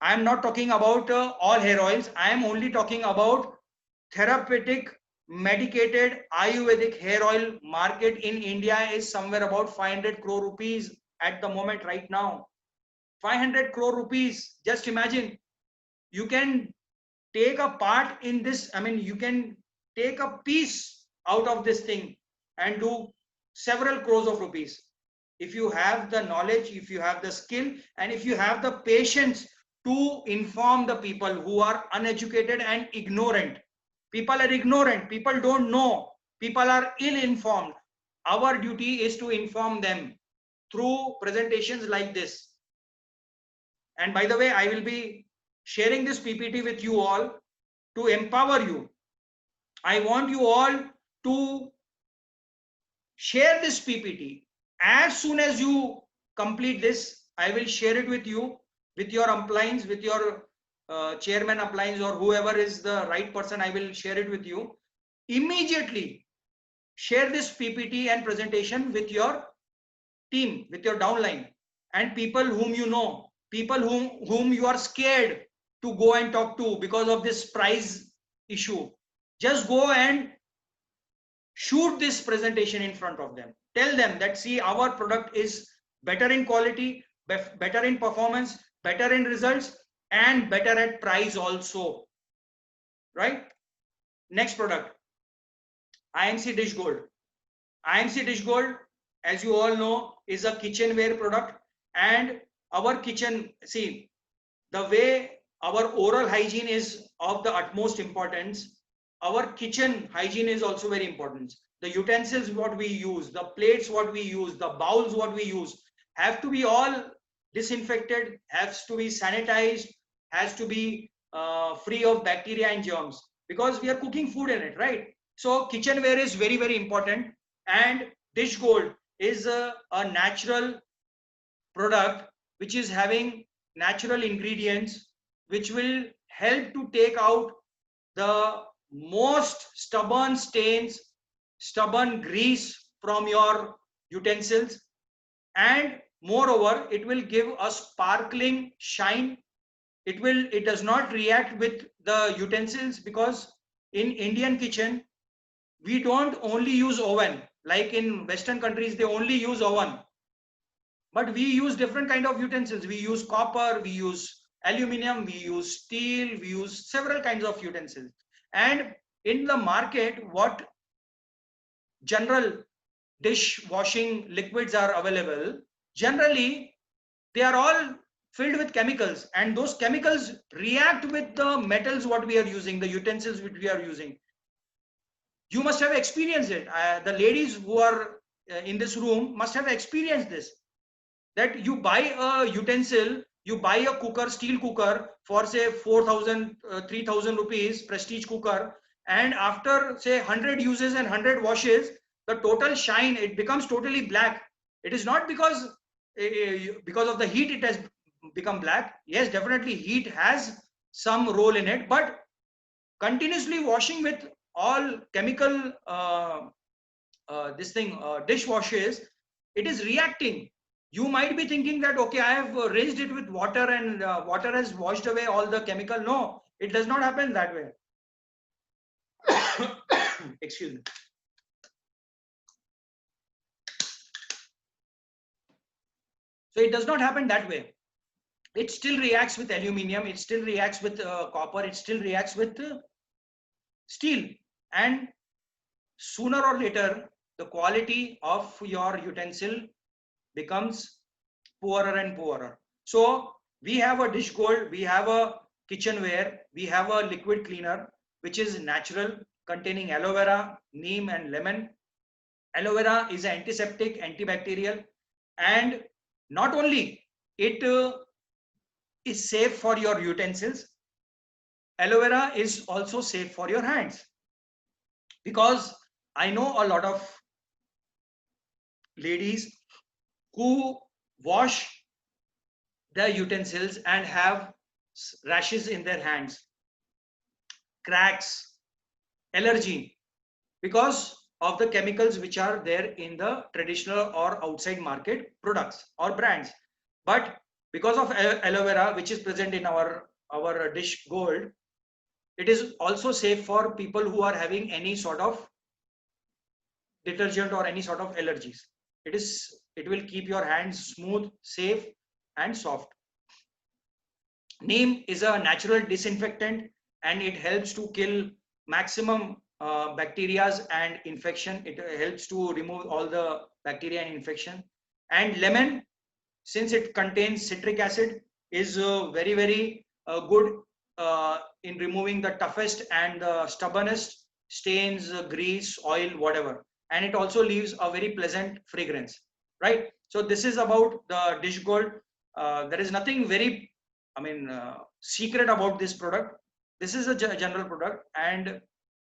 I am not talking about all hair oils. I am only talking about therapeutic medicated Ayurvedic hair oil market in India is somewhere about 500 crore rupees at the moment right now. 500 crore rupees. Just imagine, you can take a part in this. I mean, you can take a piece out of this thing and do several crores of rupees. If you have the knowledge, if you have the skill, and if you have the patience to inform the people who are uneducated and ignorant. People are ignorant, people don't know, people are ill-informed. Our duty is to inform them through presentations like this. And by the way, I will be sharing this PPT with you all to empower you. I want you all to share this PPT. As soon as you complete this, I will share it with you, with your uplines, with your chairman uplines, or whoever is the right person. I will share it with you. Immediately share this PPT and presentation with your team, with your downline, and people whom you know, people whom you are scared to go and talk to because of this price issue. Just go and shoot this presentation in front of them. Tell them that, see, our product is better in quality, better in performance, better in results, and better at price also. Right? Next product, IMC Dish Gold. IMC Dish Gold, as you all know, is a kitchenware product. And our kitchen, see, the way our oral hygiene is of the utmost importance, our kitchen hygiene is also very important. The utensils what we use, the plates what we use, the bowls what we use have to be all disinfected, has to be sanitized, has to be free of bacteria and germs, because we are cooking food in it, right? So kitchenware is very, very important. And Dish Gold is a natural product which is having natural ingredients which will help to take out the most stubborn stains, stubborn grease from your utensils. And moreover, it will give a sparkling shine. It does not react with the utensils, because in Indian kitchen we don't only use oven. Like in Western countries, they only use oven, but we use different kind of utensils. We use copper, we use aluminum, we use steel, we use several kinds of utensils. And in the market, what general dishwashing liquids are available, generally they are all filled with chemicals, and those chemicals react with the metals what we are using, the utensils which we are using. You must have experienced it. The ladies who are in this room must have experienced this, that you buy a utensil, you buy a cooker, steel cooker for say 4,000, 3,000 rupees, prestige cooker, and after say 100 uses and 100 washes, the total shine, it becomes totally black. It is not because of the heat it has become black. Yes, definitely heat has some role in it, but continuously washing with all chemical dishwashes, it is reacting. You might be thinking that, okay, I have rinsed it with water and water has washed away all the chemical. No, it does not happen that way. Excuse me. So it does not happen that way. It still reacts with aluminum, it still reacts with copper, it still reacts with steel. And sooner or later, the quality of your utensil becomes poorer and poorer. So we have a dish gold, we have a kitchenware, we have a liquid cleaner, which is natural, containing aloe vera, neem and lemon. Aloe vera is antiseptic, antibacterial, and not only it is safe for your utensils, aloe vera is also safe for your hands, because I know a lot of ladies who wash their utensils and have rashes in their hands, cracks, allergy, because of the chemicals which are there in the traditional or outside market products or brands. But because of aloe vera, which is present in our dish gold, it is also safe for people who are having any sort of detergent or any sort of allergies. It will keep your hands smooth, safe and soft. Neem is a natural disinfectant and it helps to kill maximum bacteria and infection. It helps to remove all the bacteria and infection. And lemon, since it contains citric acid, is very good in removing the toughest and the stubbornest stains, grease, oil, whatever. And it also leaves a very pleasant fragrance, right? So this is about the dish gold. There is nothing very, secret about this product. This is a general product, and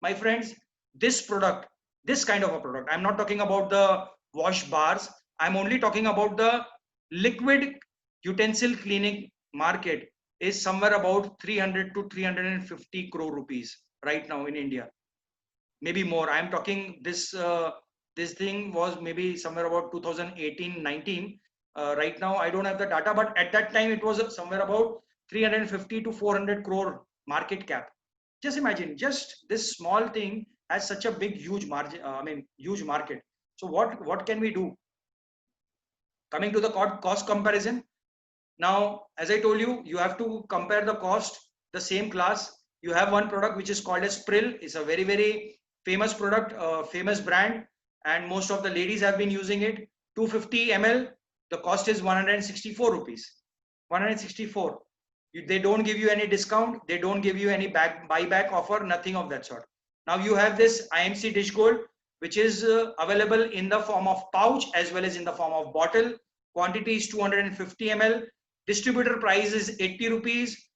my friends, this product, this kind of a product, I'm not talking about the wash bars. I'm only talking about the liquid utensil cleaning market is somewhere about 300 to 350 crore rupees right now in India, maybe more. I'm talking this this thing was maybe somewhere about 2018-19. Right now I don't have the data, but at that time it was somewhere about 350 to 400 crore market cap. Just imagine, just this small thing has such a big huge margin, huge market. So what can we do? Coming to the cost comparison, now as I told you, you have to compare the cost, the same class. You have one product which is called as Prill. It's a very famous product, famous brand, and most of the ladies have been using it. 250 ml, the cost is 164 rupees. 164. They don't give you any discount, they don't give you any buyback offer, nothing of that sort. Now you have this IMC Dish Gold, which is available in the form of pouch as well as in the form of bottle. Quantity is 250 ml. Distributor price is 80 rupees.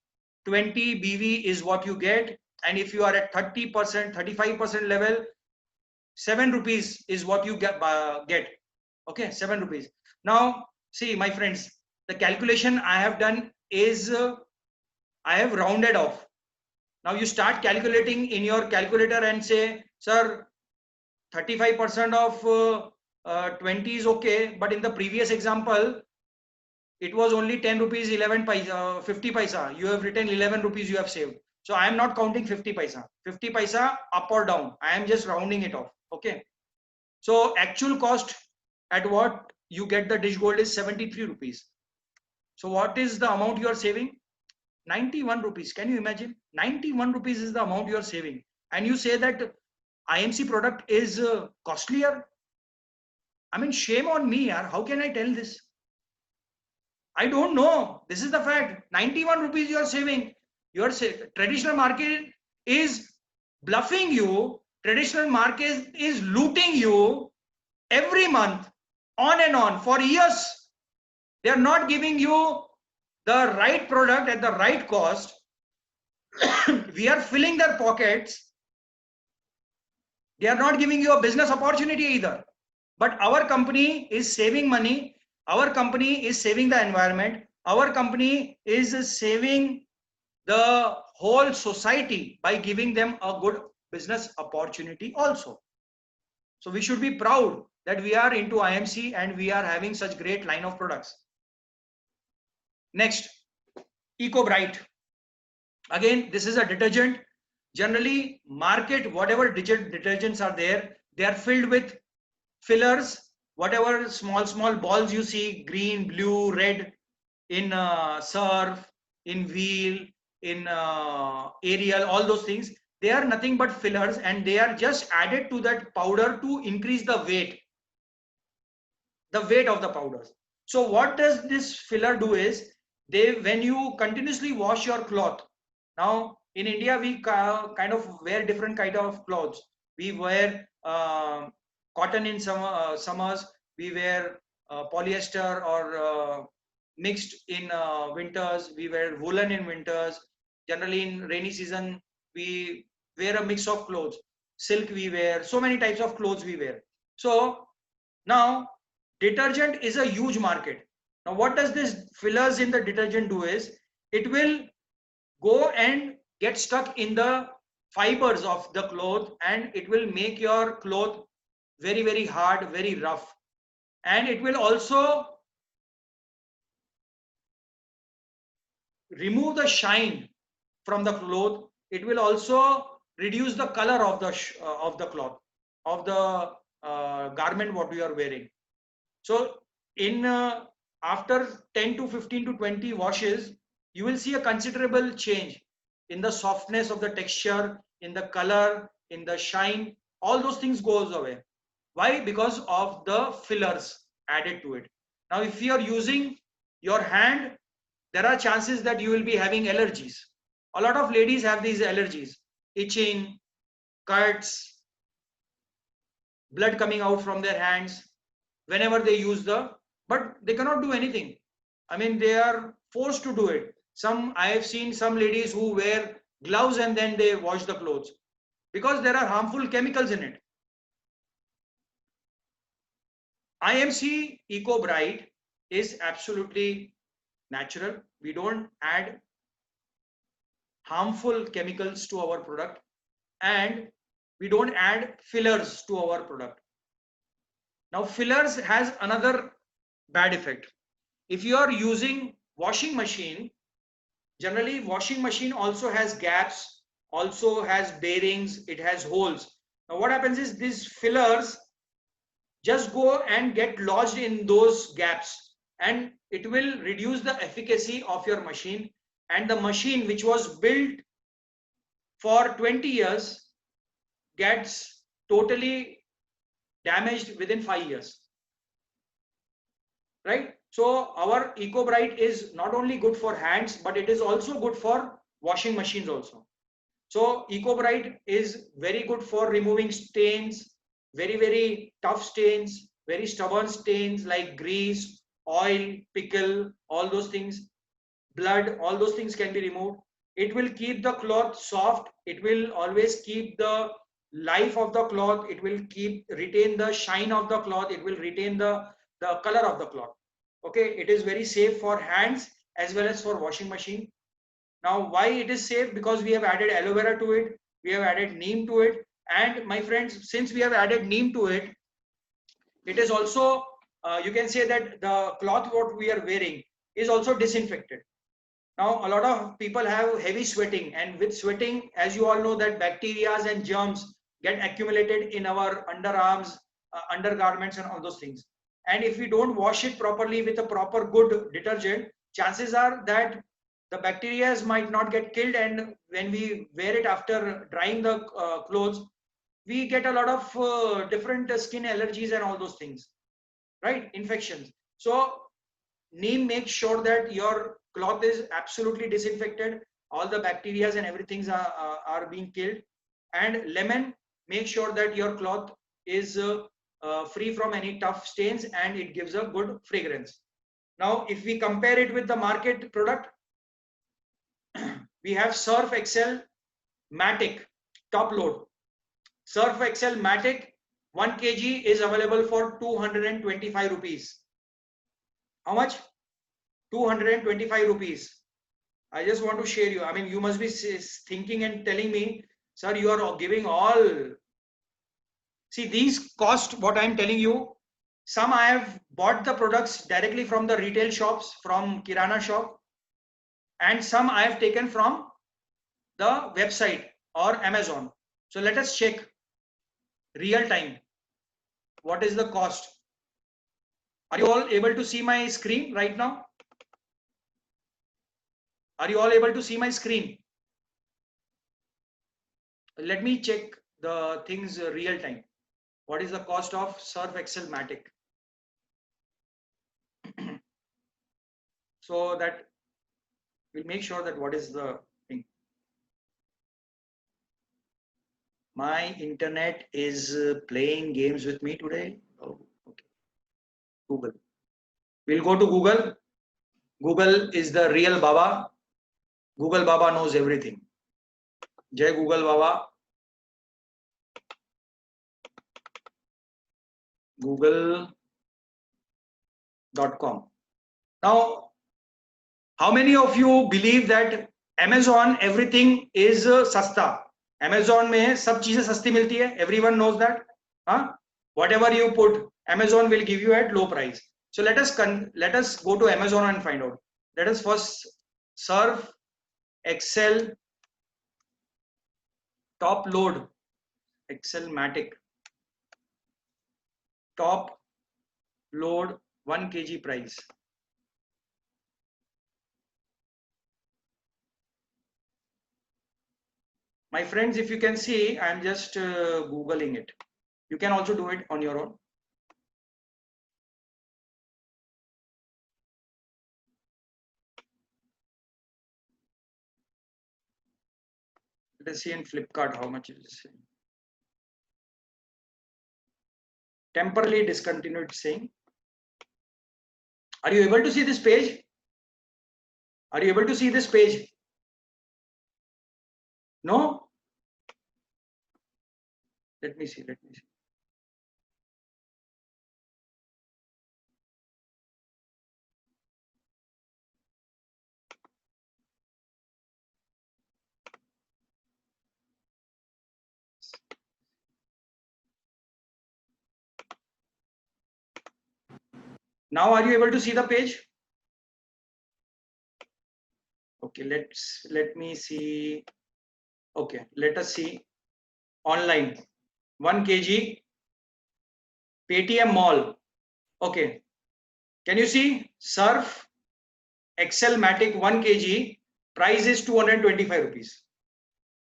20 BV is what you get, and if you are at 30%, 35% level, 7 rupees is what you get. Okay, 7 rupees. Now see, my friends, the calculation I have done is I have rounded off. Now you start calculating in your calculator and say, sir, 35% of 20 is okay, but in the previous example it was only 10 rupees 11 paisa, 50 paisa. You have written 11 rupees you have saved. So I am not counting 50 paisa. 50 paisa up or down. I am just rounding it off. Okay. So actual cost at what you get the dish gold is 73 rupees. So what is the amount you are saving? 91 rupees. Can you imagine? 91 rupees is the amount you are saving. And you say that IMC product is costlier. I mean, shame on me, yaar. How can I tell this? I don't know. This is the fact. 91 rupees you are saving. Your traditional market is bluffing you. Traditional market is looting you every month, on and on for years. They are not giving you the right product at the right cost. We are filling their pockets. They are not giving you a business opportunity either. But our company is saving money. Our company is saving the environment. Our company is saving the whole society by giving them a good business opportunity also. So we should be proud that we are into IMC and we are having such great line of products. Next, EcoBright. Again, this is a detergent. Generally, market, whatever detergents are there, they are filled with fillers, whatever small balls you see, green, blue, red, in Surf, in Wheel, in Ariel, all those things, they are nothing but fillers, and they are just added to that powder to increase the weight of the powders. So what does this filler do is, when you continuously wash your cloth, now in India we kind of wear different kind of clothes. We wear cotton in summers, we wear polyester or mixed in winters, we wear woolen in winters. Generally in rainy season we wear a mix of clothes, silk we wear, so many types of clothes we wear. So now detergent is a huge market. Now what does this fillers in the detergent do is, it will go and get stuck in the fibers of the cloth, and it will make your cloth very, very hard, very rough. And it will also remove the shine from the cloth. It will also reduce the color of the cloth, of the garment what we are wearing. So in after 10 to 15 to 20 washes, you will see a considerable change in the softness of the texture, in the color, in the shine. All those things goes away. Why? Because of the fillers added to it. Now if you are using your hand, there are chances that you will be having allergies. A lot of ladies have these allergies, itching, cuts, blood coming out from their hands whenever they use but they cannot do anything. I mean, they are forced to do it. I have seen some ladies who wear gloves and then they wash the clothes, because there are harmful chemicals in it. IMC Eco Bright is absolutely natural. We don't add harmful chemicals to our product, and we don't add fillers to our product. Now fillers has another bad effect. If you are using washing machine, generally washing machine also has gaps, also has bearings, it has holes. Now what happens is, these fillers just go and get lodged in those gaps, and it will reduce the efficacy of your machine, and the machine which was built for 20 years gets totally damaged within 5 years, right? So our Eco Bright is not only good for hands, but it is also good for washing machines also. So Eco Bright is very good for removing stains, very, very tough stains, very stubborn stains like grease, oil, pickle, all those things, blood, all those things can be removed. It will keep the cloth soft. It will always keep the life of the cloth. It will retain the shine of the cloth. It will retain the color of the cloth. Okay, it is very safe for hands as well as for washing machine. Now why it is safe? Because we have added aloe vera to it, we have added neem to it, and my friends, since we have added neem to it, it is also you can say that the cloth what we are wearing is also disinfected. Now a lot of people have heavy sweating, and with sweating, as you all know, that bacteria and germs get accumulated in our underarms, undergarments and all those things. And if we don't wash it properly with a proper good detergent, chances are that the bacteria might not get killed, and when we wear it after drying the clothes, we get a lot of different skin allergies and all those things, right? Infections. So neem makes sure that your cloth is absolutely disinfected, all the bacteria and everything are being killed, and lemon makes sure that your cloth is free from any tough stains, and it gives a good fragrance. Now if we compare it with the market product, we have Surf Excel Matic top load. Surf Excel Matic 1 kg is available for 225 rupees. How much? 225 rupees. I just want to share you. I mean, you must be thinking and telling me, sir, you are giving all. See, these cost, what I'm telling you, some I have bought the products directly from the retail shops, from Kirana shop, and some I have taken from the website or Amazon. So let us check real time. What is the cost? Are you all able to see my screen right now? Are you all able to see my screen? Let me check the things real time. What is the cost of Surf Excel Matic? So that we'll make sure that what is the thing. My internet is playing games with me today. Oh, okay. Google. We'll go to Google. Google is the real Baba. Google Baba knows everything. Jai Google Baba. Google.com. Now, how many of you believe that Amazon everything is sasta? Amazon में सब चीजें सस्ती मिलती है. Everyone knows that. Huh? Whatever you put, Amazon will give you at low price. So let us go to Amazon and find out. Let us first Surf Excel top load Excel Matic top load 1 kg price. My friends, if you can see, I am just Googling it. You can also do it on your own. Let us see in Flipkart how much it is. Temporarily discontinued saying. Are you able to see this page? Are you able to see this page? No? Let me see. Now are you able to see the page? Okay, let me see. Okay, let us see online 1 kg Paytm Mall. Okay, can you see Surf Excel Matic 1 kg price is 225 rupees.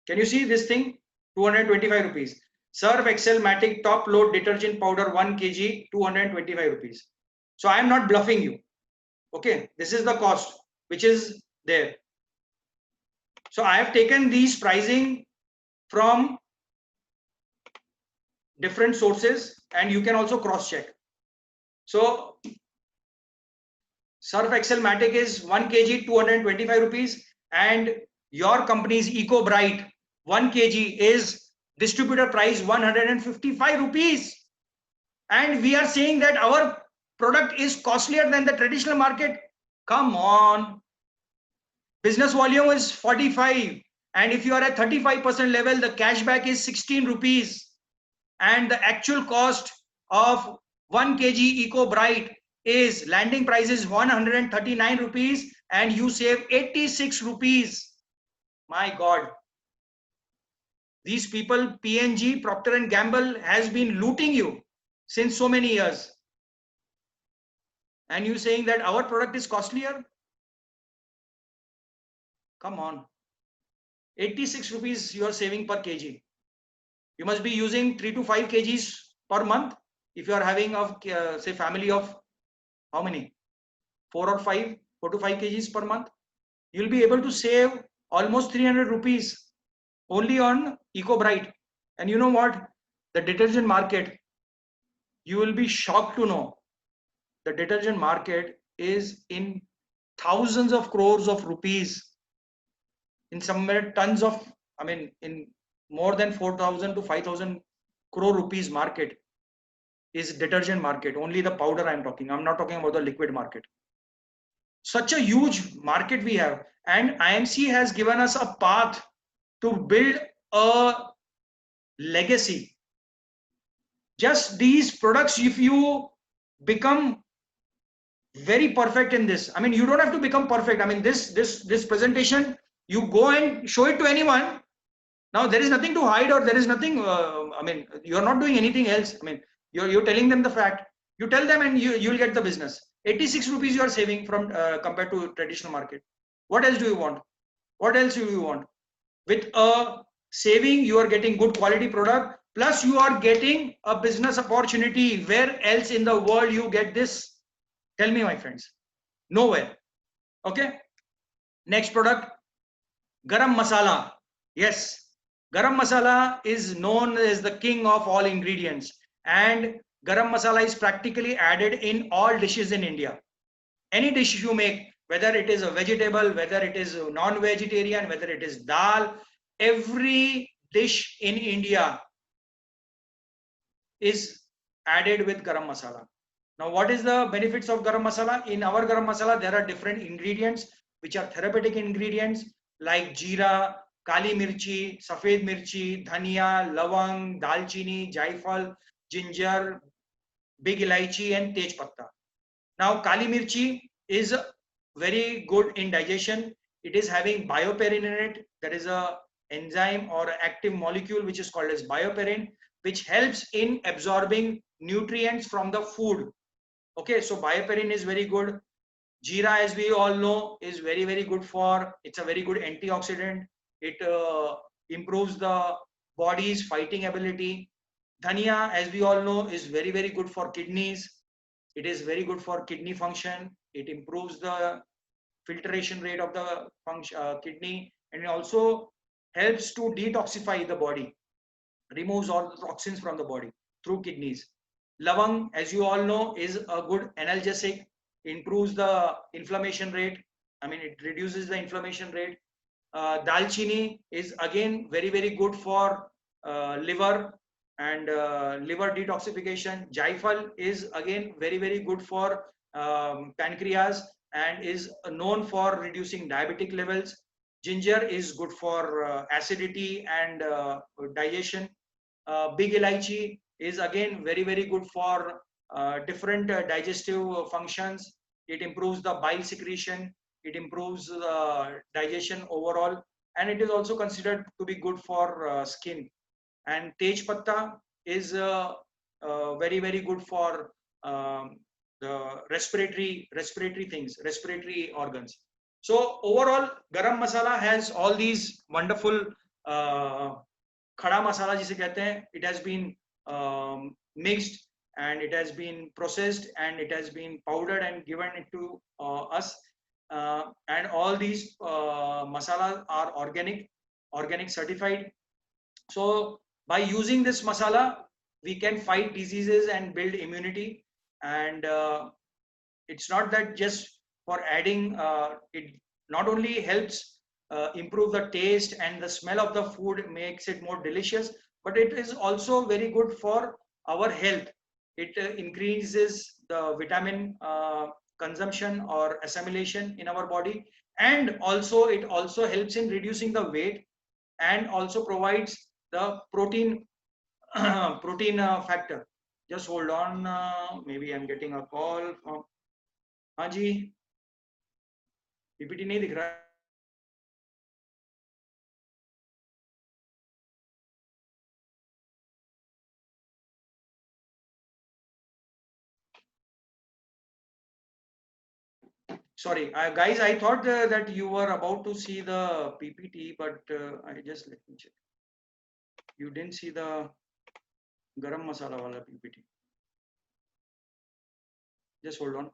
Can you see this thing? 225 rupees. Surf Excel Matic top load detergent powder 1 kg 225 rupees. So I am not bluffing you. Okay, this is the cost which is there. So I have taken these pricing from different sources and you can also cross check. So Surf Excel Matic is 1 kg 225 rupees and your company's Eco Bright 1 kg is distributor price 155 rupees. And we are saying that our product is costlier than the traditional market. Come on. Business volume is 45. And if you are at 35% level, the cashback is 16 rupees. And the actual cost of 1 kg Eco Bright is landing price is 139 rupees and you save 86 rupees. My God. These people, P&G, Procter & Gamble has been looting you since so many years. And you saying that our product is costlier? Come on. 86 rupees you are saving per kg. You must be using 3 to 5 kgs per month. If you are having a say family of how many? 4 to 5 kgs per month. You'll be able to save almost 300 rupees only on Eco Bright. And you know what? The detergent market, you will be shocked to know the detergent market is in thousands of crores of rupees, in somewhere tons of, I mean, in more than 4,000 to 5,000 crore rupees market is detergent market. Only the powder I'm talking. I'm not talking about the liquid market. Such a huge market we have, and IMC has given us a path to build a legacy. Just these products, if you become very perfect in this, I mean, you don't have to become perfect. I mean, this presentation, you go and show it to anyone. Now there is nothing to hide, or there is nothing. I mean, you're not doing anything else. I mean, you're telling them the fact. You tell them, and you'll get the business. 86 rupees you are saving from compared to traditional market. What else do you want? What else do you want? With a saving, you are getting good quality product, plus you are getting a business opportunity. Where else in the world you get this? Tell me, my friends. Nowhere. Okay. Next product, garam masala. Yes, garam masala is known as the king of all ingredients, and garam masala is practically added in all dishes in India. Any dish you make, whether it is a vegetable, whether it is non-vegetarian, whether it is dal, every dish in India is added with garam masala. Now, what is the benefits of garam masala? In our garam masala, there are different ingredients which are therapeutic ingredients like jeera, kali mirchi, safed mirchi, dhania, lavang, dalchini, jaifal, ginger, big elaichi, and tej patta. Now, kali mirchi is very good in digestion. It is having bioperin in it. That is a enzyme or active molecule which is called as bioperin, which helps in absorbing nutrients from the food. Okay, so bioperin is very good. Jeera, as we all know, is very, very good for, it's a very good antioxidant. It improves the body's fighting ability. Dhania, as we all know, is very, very good for kidneys. It is very good for kidney function. It improves the filtration rate of the kidney, and it also helps to detoxify the body, removes all the toxins from the body through kidneys. Lavang, as you all know, is a good analgesic, improves the inflammation rate. I mean, it reduces the inflammation rate. Dalchini is again very, very good for liver and liver detoxification. Jaifal is again very, very good for pancreas and is known for reducing diabetic levels. Ginger is good for acidity and digestion. Big elaichi is again very, very good for different digestive functions. It improves the bile secretion. It improves digestion overall, and it is also considered to be good for skin. And tej patta is very, very good for the respiratory things, respiratory organs. So overall, garam masala has all these wonderful khada masala जिसे कहते हैं, it has been mixed and it has been processed and it has been powdered and given it to us. And all these masalas are organic certified. So by using this masala, we can fight diseases and build immunity. And it's not that just for adding, it not only helps improve the taste and the smell of the food, makes it more delicious, but it is also very good for our health. It increases the vitamin consumption or assimilation in our body, and also it also helps in reducing the weight, and also provides the protein protein factor. Just hold on, maybe I'm getting a call from Haji. PPT नहीं दिख रहा है. Sorry, guys, I thought that you were about to see the PPT, but I just, let me check. You didn't see the garam masala wala PPT. Just hold on.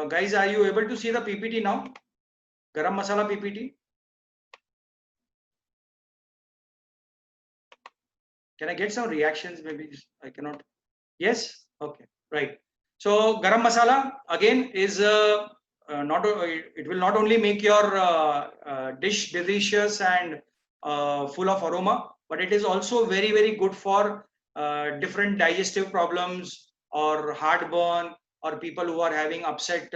Guys, are you able to see the PPT now? Garam masala PPT. Can I get some reactions? Maybe I cannot. Yes. Okay. Right. So garam masala again is not. It will not only make your dish delicious and full of aroma, but it is also very, very good for different digestive problems or heartburn, or people who are having upset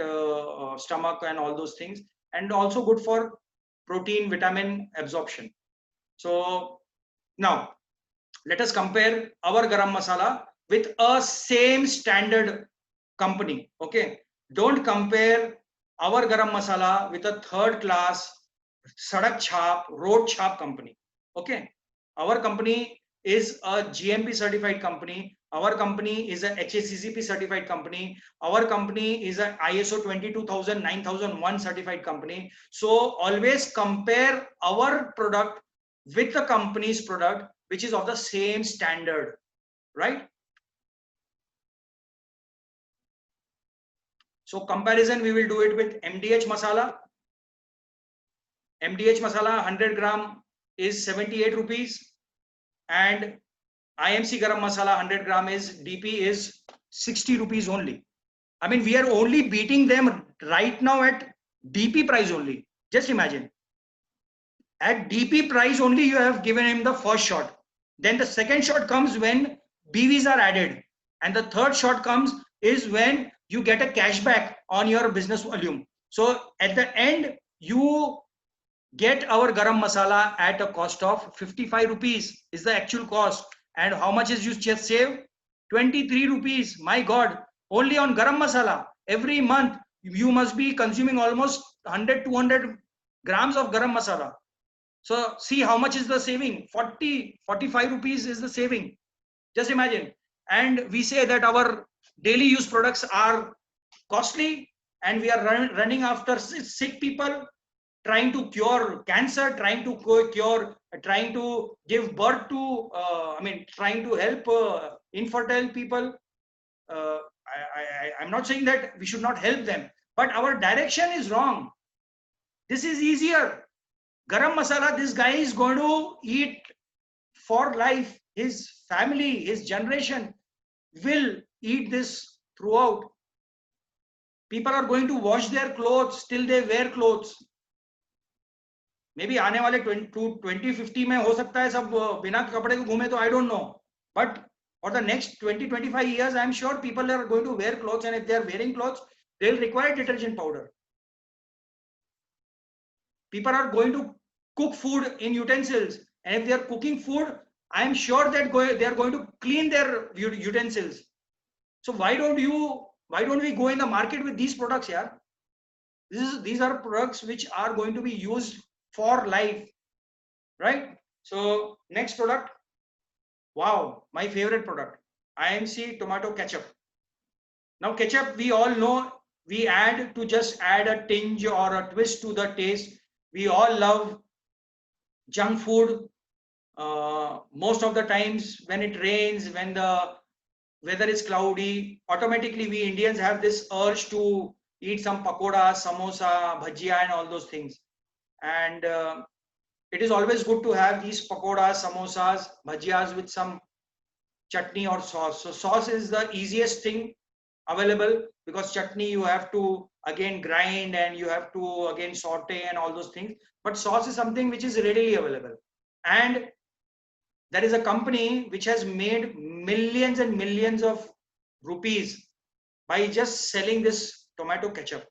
stomach and all those things, and also good for protein vitamin absorption. So now Let us compare our garam masala with a same standard company. Okay, don't compare our garam masala with a third class sadak chhap, road chhap company. Okay, our company is a GMP certified company. Our company is a HACCP certified company. Our company is a ISO 22000 9001 certified company. So always compare our product with the company's product which is of the same standard, right? So comparison we will do it with MDH masala. MDH masala 100 gram is 78 rupees, and IMC garam masala 100 gram is DP is 60 rupees only. I mean, we are only beating them right now at DP price only. Just imagine. At DP price only, you have given him the first shot. Then the second shot comes when BVs are added. And the third shot comes is when you get a cashback on your business volume. So at the end, you get our garam masala at a cost of 55 rupees is the actual cost. And how much is you just save? 23 rupees. My God, only on garam masala. Every month, you must be consuming almost 100, 200 grams of garam masala. So see how much is the saving. 45 rupees is the saving. Just imagine. And we say that our daily use products are costly and we are running after sick people, trying to cure cancer, trying to give birth to, trying to help infertile people. I'm not saying that we should not help them, but our direction is wrong. This is easier. Garam masala, this guy is going to eat for life. His family, his generation will eat this throughout. People are going to wash their clothes till they wear clothes. Maybe आने वाले 2050 में हो सकता है सब बिना कपड़े के घूमे तो I don't know. But for the next 20-25 years, I'm sure people are going to wear clothes, and if they are wearing clothes, they'll require detergent powder. People are going to cook food in utensils, and if they are cooking food, I am sure that they are going to clean their utensils. So why don't we go in the market with these products? Yeah, these are products which are going to be used for life, right? So next product, wow, my favorite product, IMC tomato ketchup. Now ketchup, we all know, we add to just add a tinge or a twist to the taste. We all love junk food. Most of the times when it rains, when the weather is cloudy, automatically we Indians have this urge to eat some pakoda, samosa, bhajia and all those things. And it is always good to have these pakodas, samosas, bhajiyas with some chutney or sauce. So sauce is the easiest thing available, because chutney you have to again grind and you have to again saute and all those things. But sauce is something which is readily available. And there is a company which has made millions and millions of rupees by just selling this tomato ketchup.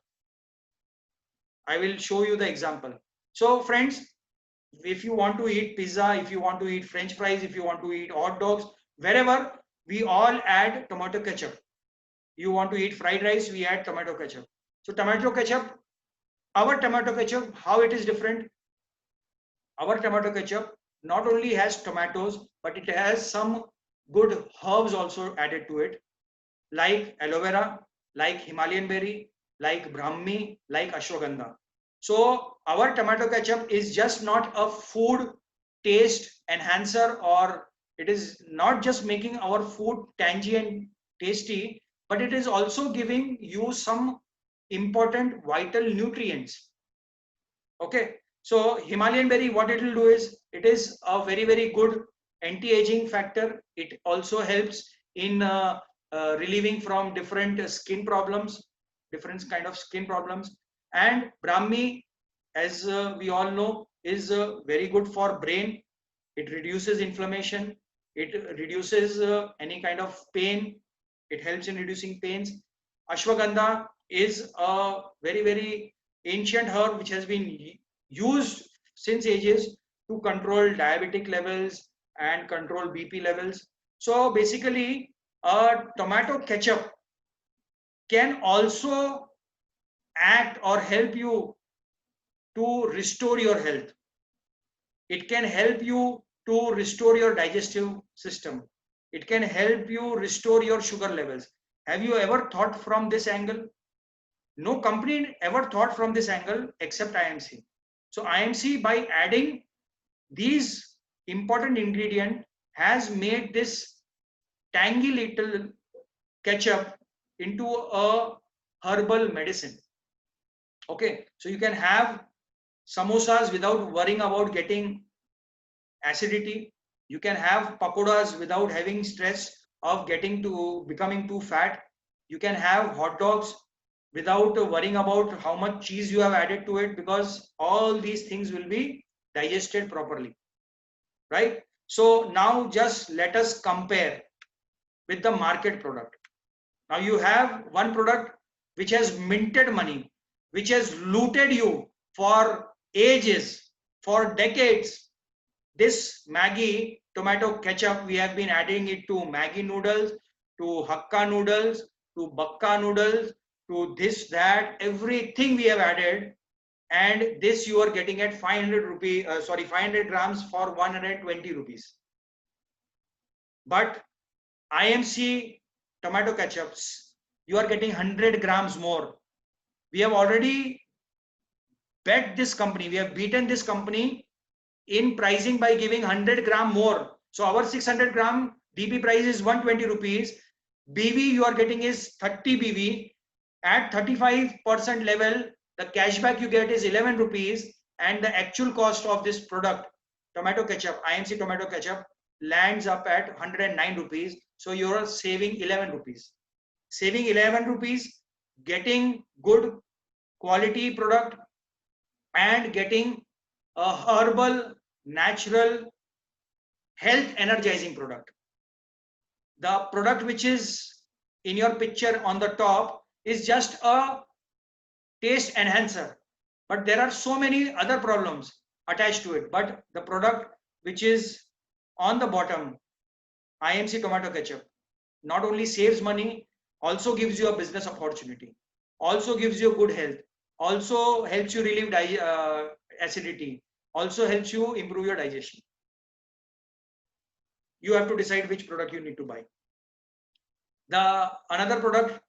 I will show you the example. So friends, if you want to eat pizza, if you want to eat French fries, if you want to eat hot dogs, wherever, we all add tomato ketchup. You want to eat fried rice, we add tomato ketchup. So tomato ketchup, our tomato ketchup, how it is different? Our tomato ketchup not only has tomatoes, but it has some good herbs also added to it, like aloe vera, like Himalayan berry, like Brahmi, like ashwagandha. So our tomato ketchup is just not a food taste enhancer, or it is not just making our food tangy and tasty, but it is also giving you some important vital nutrients. Okay, so Himalayan berry, what it will do is, it is a very, very good anti-aging factor. It also helps in relieving from different skin problems, different kind of skin problems. And Brahmi, as we all know, is very good for brain. It reduces inflammation. It reduces any kind of pain. It helps in reducing pains. Ashwagandha is a very, very ancient herb which has been used since ages to control diabetic levels and control BP levels. So basically, a tomato ketchup can also act or help you to restore your health. It can help you to restore your digestive system. It can help you restore your sugar levels. Have you ever thought from this angle? No company ever thought from this angle except IMC. So IMC, by adding these important ingredient, has made this tangy little ketchup into a herbal medicine. Okay, so you can have samosas without worrying about getting acidity. You can have pakoras without having stress of getting to becoming too fat. You can have hot dogs without worrying about how much cheese you have added to it, because all these things will be digested properly, right? So now just let us compare with the market product. Now you have one product which has minted money, which has looted you for ages, for decades. This Maggi tomato ketchup, we have been adding it to Maggi noodles, to Hakka noodles, to Bakka noodles, to this, that, everything we have added. And this you are getting at 500 grams for 120 rupees. But IMC tomato ketchups, you are getting 100 grams more. We have already bet this company, we have beaten this company in pricing by giving 100 gram more. So our 600 gram DP price is 120 rupees. BV you are getting is 30 BV. At 35% level, the cashback you get is 11 rupees, and the actual cost of this product, tomato ketchup, IMC tomato ketchup, lands up at 109 rupees. So you are saving 11 rupees. Saving 11 rupees, getting good quality product, and getting a herbal, natural, health energizing product. The product which is in your picture on the top is just a taste enhancer, but there are so many other problems attached to it. But the product which is on the bottom, IMC tomato ketchup, not only saves money, also gives you a business opportunity, also gives you good health, also helps you relieve acidity, also helps you improve your digestion. You have to decide which product you need to buy. The another product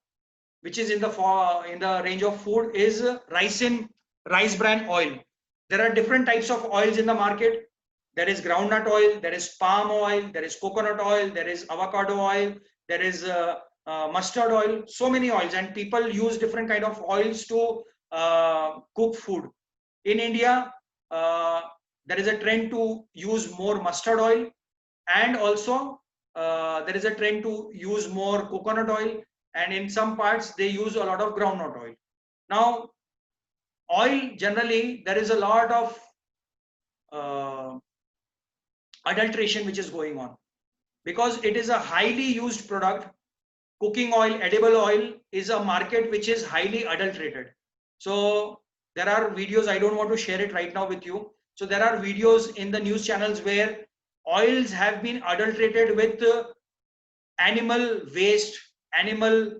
which is in the range of food is rice bran oil. There are different types of oils in the market. There is groundnut oil, there is palm oil, there is coconut oil, there is avocado oil, there is mustard oil, so many oils, and people use different kind of oils to cook food. In India, there is a trend to use more mustard oil, and also there is a trend to use more coconut oil, and in some parts they use a lot of groundnut oil. Now, oil generally, there is a lot of adulteration which is going on, because it is a highly used product. Cooking oil, edible oil is a market which is highly adulterated. So there are videos, I don't want to share it right now with you. So there are videos in the news channels where oils have been adulterated with animal waste, animal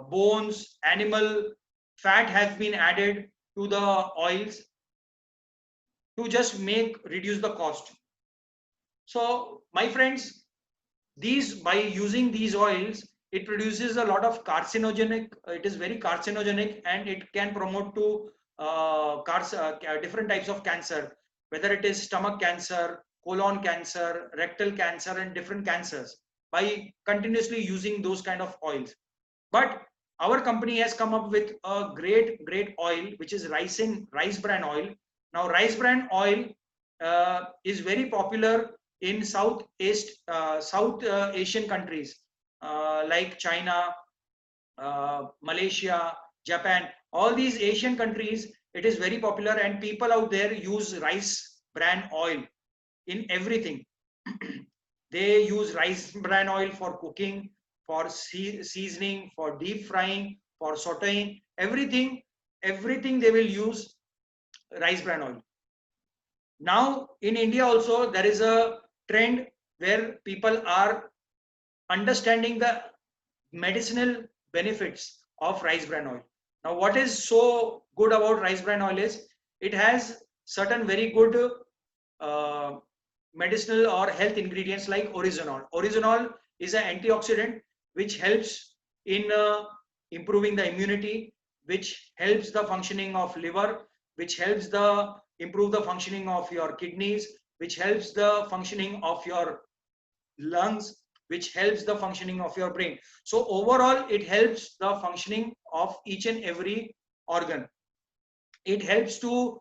bones, animal fat has been added to the oils to just reduce the cost. So my friends, by using these oils, it produces a lot of carcinogenic, it is very carcinogenic, and it can promote to different types of cancer, whether it is stomach cancer, colon cancer, rectal cancer, and different cancers, by continuously using those kind of oils. But our company has come up with a great oil, which is rice bran oil. Now rice bran oil is very popular in South Asian countries like China, Malaysia, Japan. All these Asian countries, it is very popular, and people out there use rice bran oil in everything. They use rice bran oil for cooking, for seasoning, for deep frying, for sauteing, everything they will use rice bran oil. Now in India also, there is a trend where people are understanding the medicinal benefits of rice bran oil. Now, what is so good about rice bran oil is it has certain very good uh, medicinal or health ingredients like oryzanol. Oryzanol is an antioxidant which helps in improving the immunity, which helps the functioning of liver, which helps the improve the functioning of your kidneys, which helps the functioning of your lungs, which helps the functioning of your brain. So overall, it helps the functioning of each and every organ. It helps to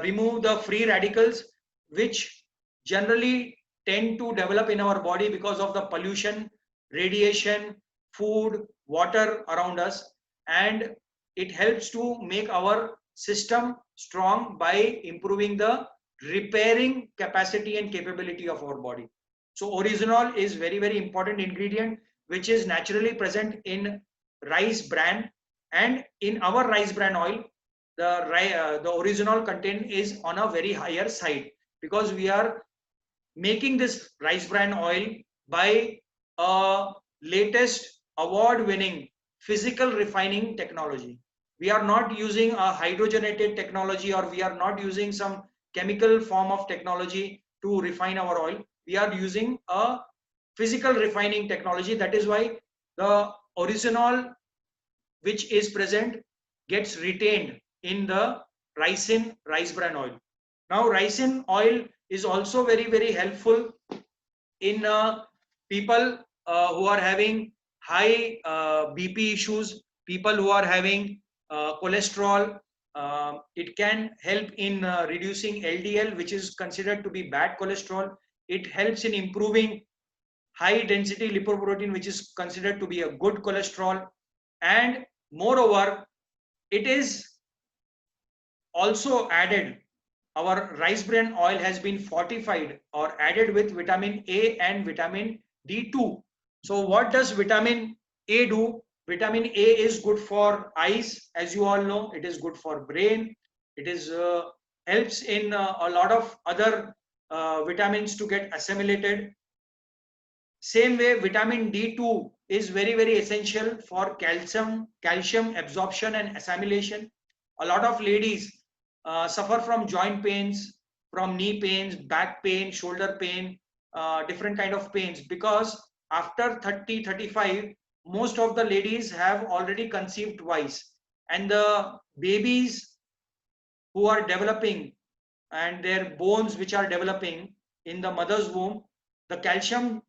remove the free radicals, which generally tend to develop in our body because of the pollution, radiation, food, water around us. And it helps to make our system strong by improving the repairing capacity and capability of our body. So oryzanol is very, very important ingredient, which is naturally present in rice bran, and in our rice bran oil, the oryzanol content is on a very higher side, because we are making this rice bran oil by a latest award winning physical refining technology. We are not using a hydrogenated technology, or we are not using some chemical form of technology to refine our oil. We are using a physical refining technology. That is why the oryzanol which is present gets retained in the ricin rice bran oil. Now, ricin oil is also very, very helpful in people who are having high BP issues, people who are having cholesterol. It can help in reducing LDL, which is considered to be bad cholesterol. It helps in improving high density lipoprotein, which is considered to be a good cholesterol. And moreover, it is also added, our rice bran oil has been fortified or added with vitamin A and vitamin D2. So what does vitamin A do? Vitamin A is good for eyes, as you all know. It is good for brain. It is helps in a lot of other vitamins to get assimilated. Same way, vitamin D2 is very, very essential for calcium absorption and assimilation. A lot of ladies suffer from joint pains, from knee pains, back pain, shoulder pain, different kind of pains, because after 30, 35, most of the ladies have already conceived twice, and the babies who are developing and their bones which are developing in the mother's womb, the calcium,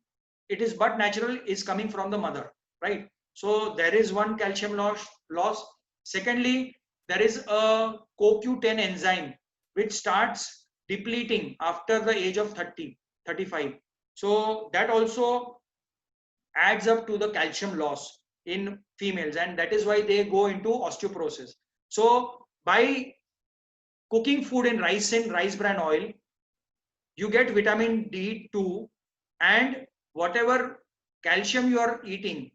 it is but natural, is coming from the mother, right? So there is one calcium loss. Secondly, there is a CoQ10 enzyme which starts depleting after the age of 30, 35. So that also adds up to the calcium loss in females, and that is why they go into osteoporosis. So by cooking food in rice bran oil, you get vitamin D2, and whatever calcium you are eating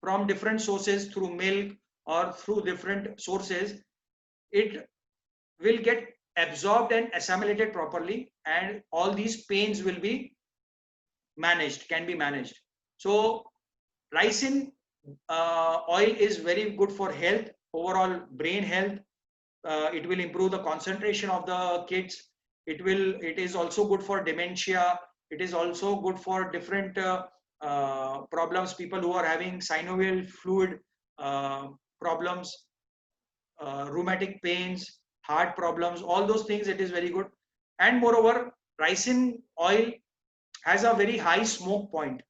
from different sources through milk or through different sources, it will get absorbed and assimilated properly, and all these pains will be managed, can be managed. So ricin oil is very good for health, overall brain health. It will improve the concentration of the kids. It is also good for dementia. It is also good for different problems, people who are having synovial fluid problems, rheumatic pains, heart problems, all those things. It is very good. And moreover, ricin oil has a very high smoke point.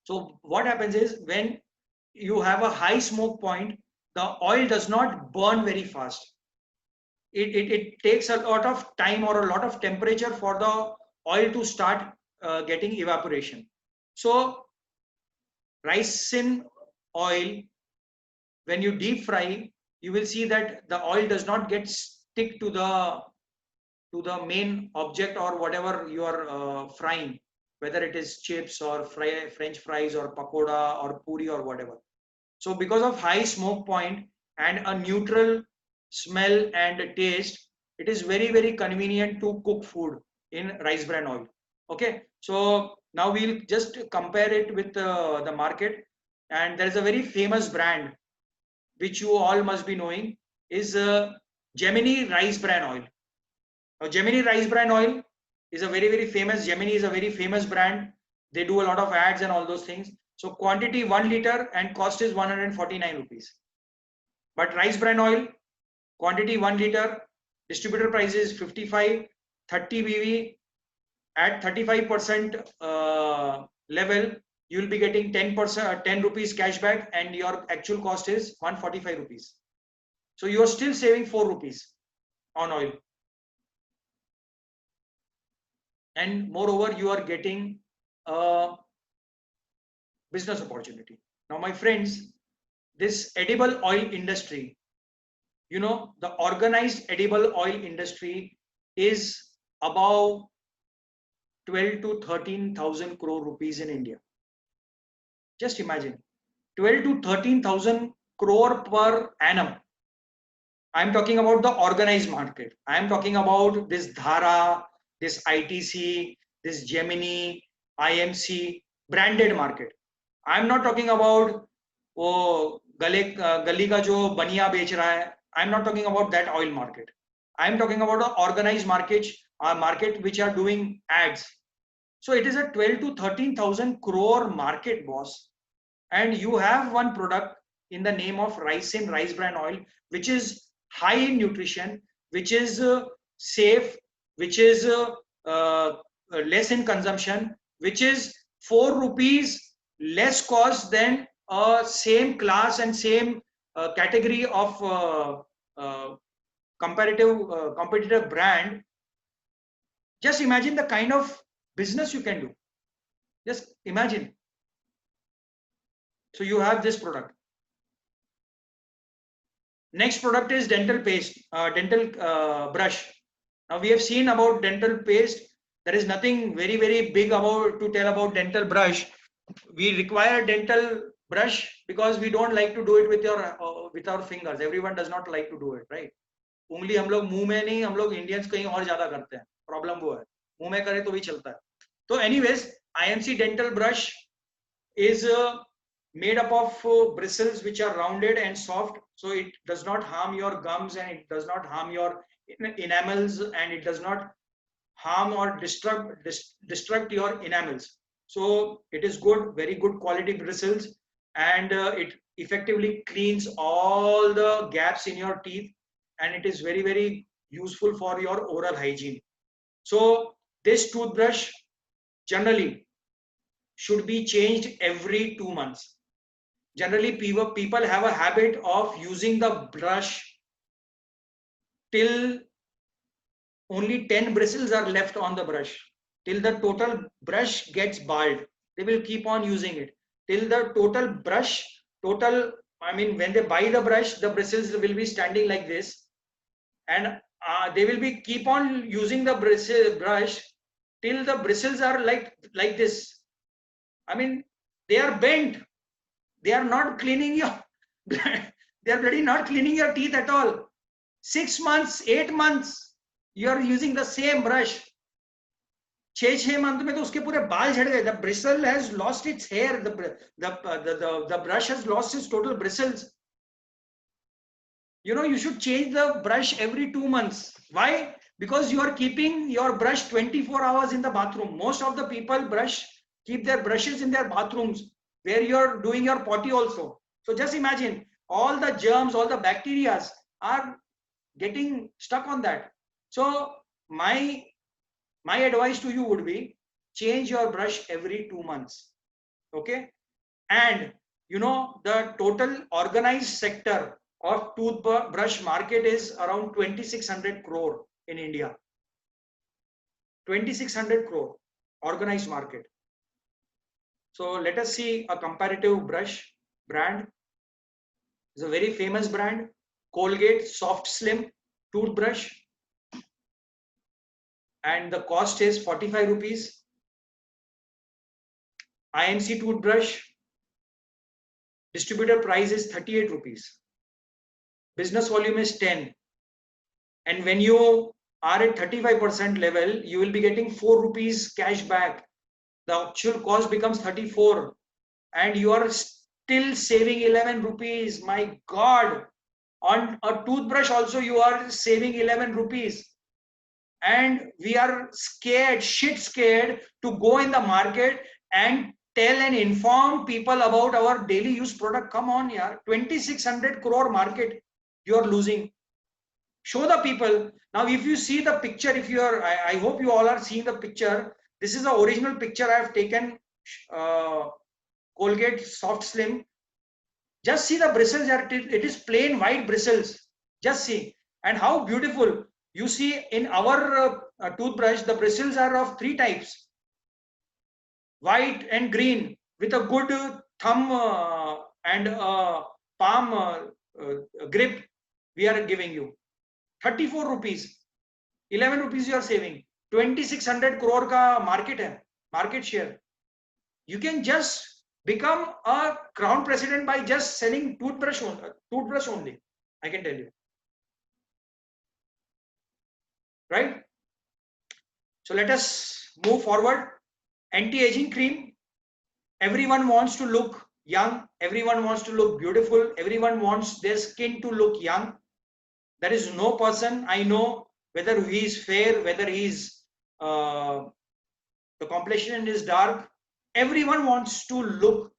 So what happens is, when you have a high smoke point, the oil does not burn very fast. It takes a lot of time or a lot of temperature for the oil to start getting evaporation. So ricin oil, when you deep fry, you will see that the oil does not get stick to the main object or whatever you are frying, whether it is chips or French fries or pakoda or puri or whatever. So because of high smoke point and a neutral smell and taste, it is very, very convenient to cook food in rice bran oil. Okay, so now we'll just compare it with the market, and there is a very famous brand which you all must be knowing is Gemini rice bran oil. Now, Gemini rice bran oil is a very famous. Gemini is a very famous brand. They do a lot of ads and all those things. So quantity 1 liter and cost is 149 rupees. But rice bran oil, quantity 1 liter, distributor price is 55, 30 BV at 35% level. You will be getting 10%, 10 rupees cashback, and your actual cost is 145 rupees. So you are still saving 4 rupees on oil. And moreover, you are getting a business opportunity. Now, my friends, this edible oil industry, you know, the organized edible oil industry is about 12 to 13,000 crore rupees in India. Just imagine 12 to 13,000 crore per annum. I'm talking about the organized market. I'm talking about this Dhara, this ITC, this Gemini, IMC branded market. I'm not talking about वो गली का जो बनिया बेच रहा है. I'm not talking about that oil market. I'm talking about the organized market which are doing ads. So it is a 12 to 13,000 crore market, boss. And you have one product in the name of Ricin rice bran oil, which is high in nutrition, which is safe, which is less in consumption, which is 4 rupees less cost than a same class and same category of competitive brand. Just imagine the kind of business you can do. Just imagine. So you have this product. Next product is dental paste, dental brush. Now we have seen about dental paste. There is nothing very big about to tell about dental brush. We require dental brush because we don't like to do it with our fingers. Everyone does not like to do it, right? उंगली हम लोग मुंह में नहीं, हम लोग Indians कहीं और ज्यादा करते हैं. प्रॉब्लम वो है, मुंह में करे तो भी चलता है. तो anyways, IMC dental brush is made up of bristles which are rounded and soft, so it does not harm your gums and it does not harm your enamels and it does not harm or destruct your enamels. So it is good, very good quality bristles, and it effectively cleans all the gaps in your teeth, and it is very useful for your oral hygiene. So this toothbrush generally should be changed every 2 months. Generally, people have a habit of using the brush till only 10 bristles are left on the brush. Till the total brush gets bald, they will keep on using it. Till the total brush, when they buy the brush, the bristles will be standing like this, and they will be keep on using the brush till the bristles are like this. I mean, they are bent. They are not cleaning your they are really not cleaning your teeth at all. 6 months, 8 months, you are using the same brush. 6 months में तो उसके पूरे बाल झड़ गए. The bristle has lost its hair. The brush has lost its total bristles. You know, you should change the brush every 2 months. Why? Because you are keeping your brush 24 hours in the bathroom. Most of the people keep their brushes in their bathrooms, where you're doing your potty also. So just imagine, all the germs, all the bacteria are getting stuck on that. So my advice to you would be, change your brush every 2 months. Okay. And you know, the total organized sector of toothbrush market is around 2600 crore in India. 2600 crore organized market. So let us see a comparative brush brand. It's a very famous brand, Colgate Soft Slim toothbrush, and the cost is 45 rupees. IMC toothbrush, distributor price is 38 rupees. Business volume is 10. And when you are at 35% level, you will be getting 4 rupees cash back. The actual cost becomes 34 and you are still saving 11 rupees. My God, on a toothbrush also you are saving 11 rupees. And we are scared, shit scared to go in the market and tell and inform people about our daily use product. Come on, yaar, 2600 crore market you are losing. Show the people. Now if you see the picture, if you are, I hope you all are seeing the picture. This is the original picture I have taken. Colgate Soft Slim. Just see the bristles. It is plain white bristles. Just see. And how beautiful. You see in our toothbrush, the bristles are of 3 types. White and green with a good thumb and palm grip we are giving you. 34 rupees. 11 rupees you are saving. 2600 crore ka market hai, market share. You can just become a crown president by just selling toothbrush only. I can tell you. Right? So let us move forward. Anti-aging cream. Everyone wants to look young. Everyone wants to look beautiful. Everyone wants their skin to look young. There is no person I know, whether he is fair, whether he is the complexion is dark. Everyone wants to look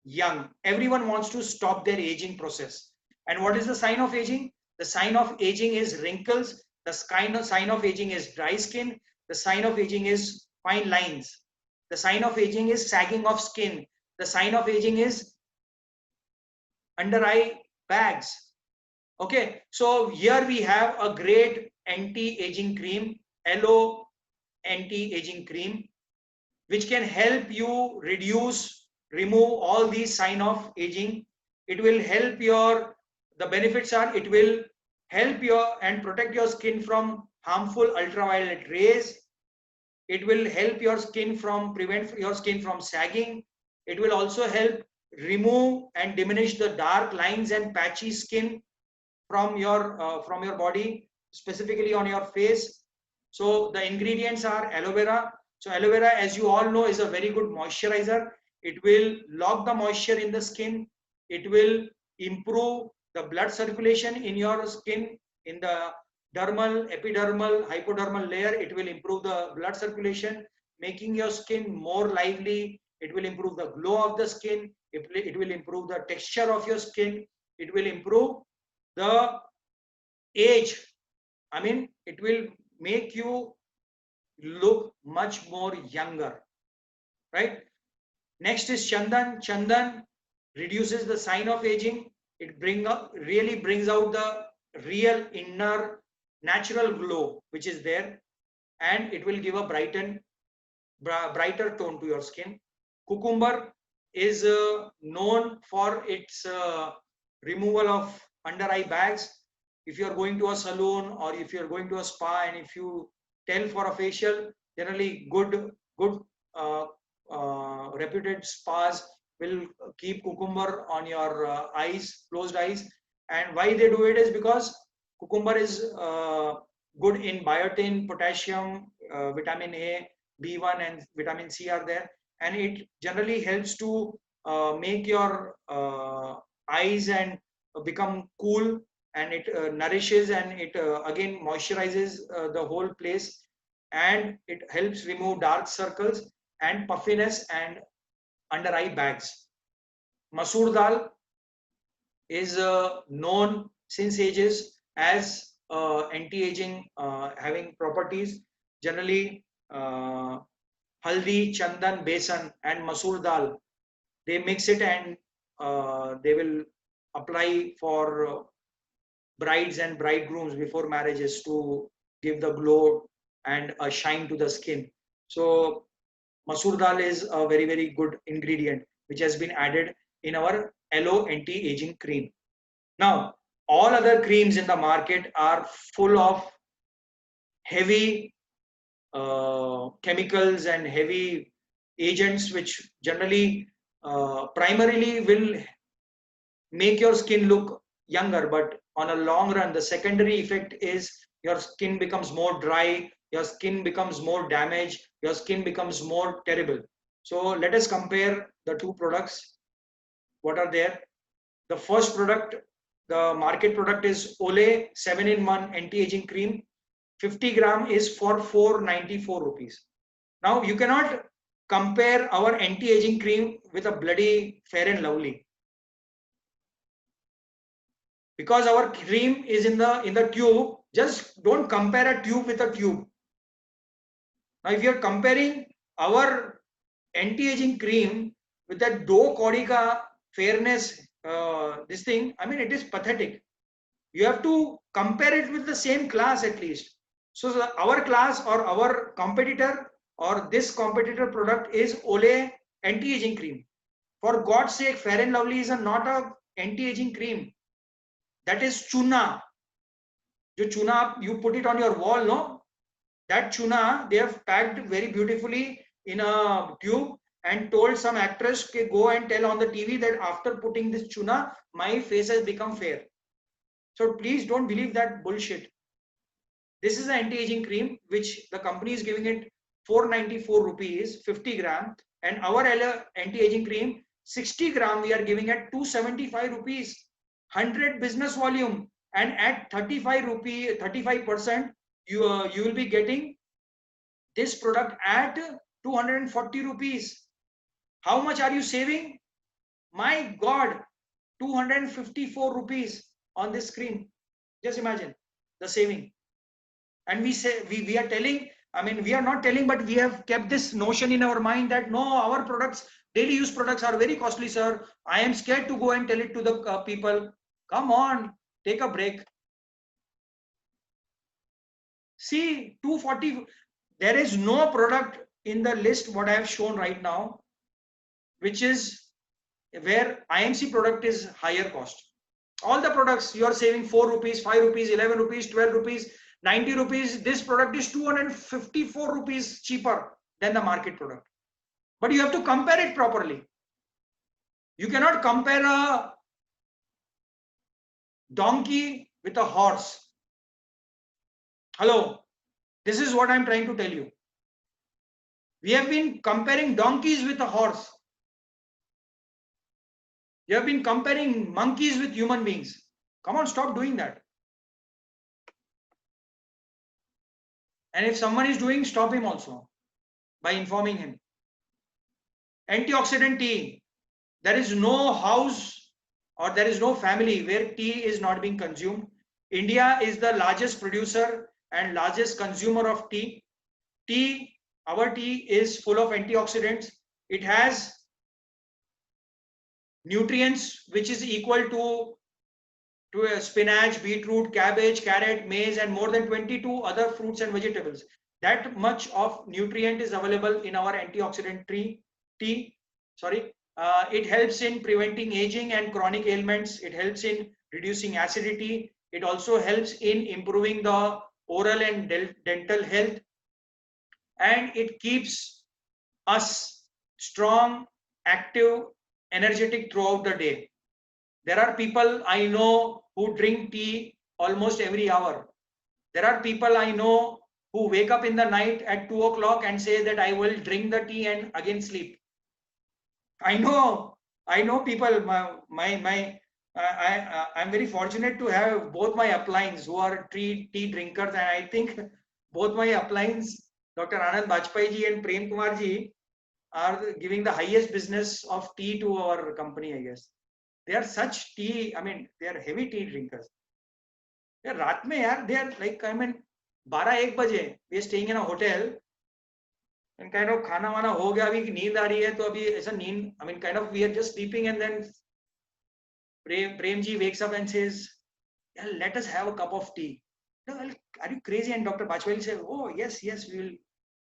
young. Everyone wants to stop their aging process. And what is the sign of aging? The sign of aging is wrinkles. The sign of aging is dry skin. The sign of aging is fine lines. The sign of aging is sagging of skin. The sign of aging is under eye bags. Okay, so here we have a great anti-aging cream, Aloe anti-aging cream, which can help you remove all these signs of aging. It will help the benefits are, it will help and protect your skin from harmful ultraviolet rays. It will help your skin prevent your skin from sagging. It will also help remove and diminish the dark lines and patchy skin from your body, specifically on your face. So the ingredients are aloe vera. So aloe vera, as you all know, is a very good moisturizer. It will lock the moisture in the skin. It will improve the blood circulation in your skin, in the dermal, epidermal, hypodermal layer. It will improve the blood circulation, making your skin more lively. It will improve the glow of the skin. It will improve the texture of your skin. It will improve the age. I mean, it will make you look much more younger, right? Next is Chandan. Chandan reduces the sign of aging. It really brings out the real inner natural glow which is there, and it will give a brighter tone to your skin. Cucumber is known for its removal of under eye bags. If you are going to a salon or if you are going to a spa and if you tell for a facial, generally good reputed spas will keep cucumber on your eyes, closed eyes. And why they do it is because cucumber is good in biotin, potassium, vitamin A, B1 and vitamin C are there, and it generally helps to make your eyes and become cool, and it nourishes and it again moisturizes the whole place, and it helps remove dark circles and puffiness and under eye bags. Masoor dal is known since ages as anti-aging, having properties. Generally haldi, chandan, besan and masoor dal, they mix it and they will apply for brides and bridegrooms before marriages to give the glow and a shine to the skin. So masoor dal is a very, very good ingredient which has been added in our Aloe anti-aging cream. Now, all other creams in the market are full of heavy chemicals and heavy agents which generally primarily will make your skin look younger, but on a long run, the secondary effect is your skin becomes more dry, your skin becomes more damaged, your skin becomes more terrible. So let us compare the two products. What are there? The first product, the market product is Olay 7-in-1 anti-aging cream. 50 gram is for 494 rupees. Now you cannot compare our anti-aging cream with a bloody Fair and Lovely, because our cream is in the tube. Just don't compare a tube with a tube. Now if you are comparing our anti-aging cream with that Doe Codica fairness, this thing, I mean, it is pathetic. You have to compare it with the same class at least. So our class or our competitor or this competitor product is Olay anti-aging cream. For God's sake, Fair and Lovely is not a anti-aging cream. That is chuna. Jo chuna, you put it on your wall, no? That chuna, they have packed very beautifully in a tube and told some actress to go and tell on the TV that after putting this chuna, my face has become fair. So please don't believe that bullshit. This is an anti-aging cream which the company is giving it 494 rupees, 50 gram, and our anti-aging cream 60 gram we are giving at 275 rupees, 100 business volume, and at 35 rupee 35% you will be getting this product at 240 rupees. How much are you saving? My God, 254 rupees on this cream. Just imagine the saving. And we say we are telling, I mean, we are not telling, but we have kept this notion in our mind that no, our products, daily use products are very costly, sir. I am scared to go and tell it to the people. Come on, take a break. See, 240, there is no product in the list what I have shown right now, which is where IMC product is higher cost. All the products you are saving 4 rupees, 5 rupees, 11 rupees, 12 rupees, 90 rupees. This product is 254 rupees cheaper than the market product. But you have to compare it properly. You cannot compare a donkey with a horse. Hello, this is what I'm trying to tell you. We have been comparing donkeys with a horse. You have been comparing monkeys with human beings. Come on, stop doing that. And if someone is doing, stop him also by informing him. Antioxidant tea. There is no house or there is no family where tea is not being consumed. India is the largest producer and largest consumer of tea. Our tea is full of antioxidants. It has nutrients which is equal to a spinach, beetroot, cabbage, carrot, maize, and more than 22 other fruits and vegetables. That much of nutrient is available in our antioxidant tea. It helps in preventing aging and chronic ailments. It helps in reducing acidity. It also helps in improving the oral and dental health. And it keeps us strong, active, energetic throughout the day. There are people I know who drink tea almost every hour. There are people I know who wake up in the night at 2 o'clock and say that I will drink the tea and again sleep. I know people. I'm very fortunate to have both my uplines who are tea drinkers, and I think both my uplines, Dr. Anand Bajpai ji and Prem Kumar ji, are giving the highest business of tea to our company, I guess. They are such tea, I mean, they are heavy tea drinkers. They are रात में यार, they are like, I mean, 12-1 बजे, we are staying in a hotel, and kind of खाना वाना हो गया, अभी नींद आ रही है, तो अभी ऐसा नींद, I mean, kind of we are just sleeping, and then Prem ji wakes up and says, yeah, let us have a cup of tea. No, are you crazy? And Dr. Bajpai will say, oh, yes, we will.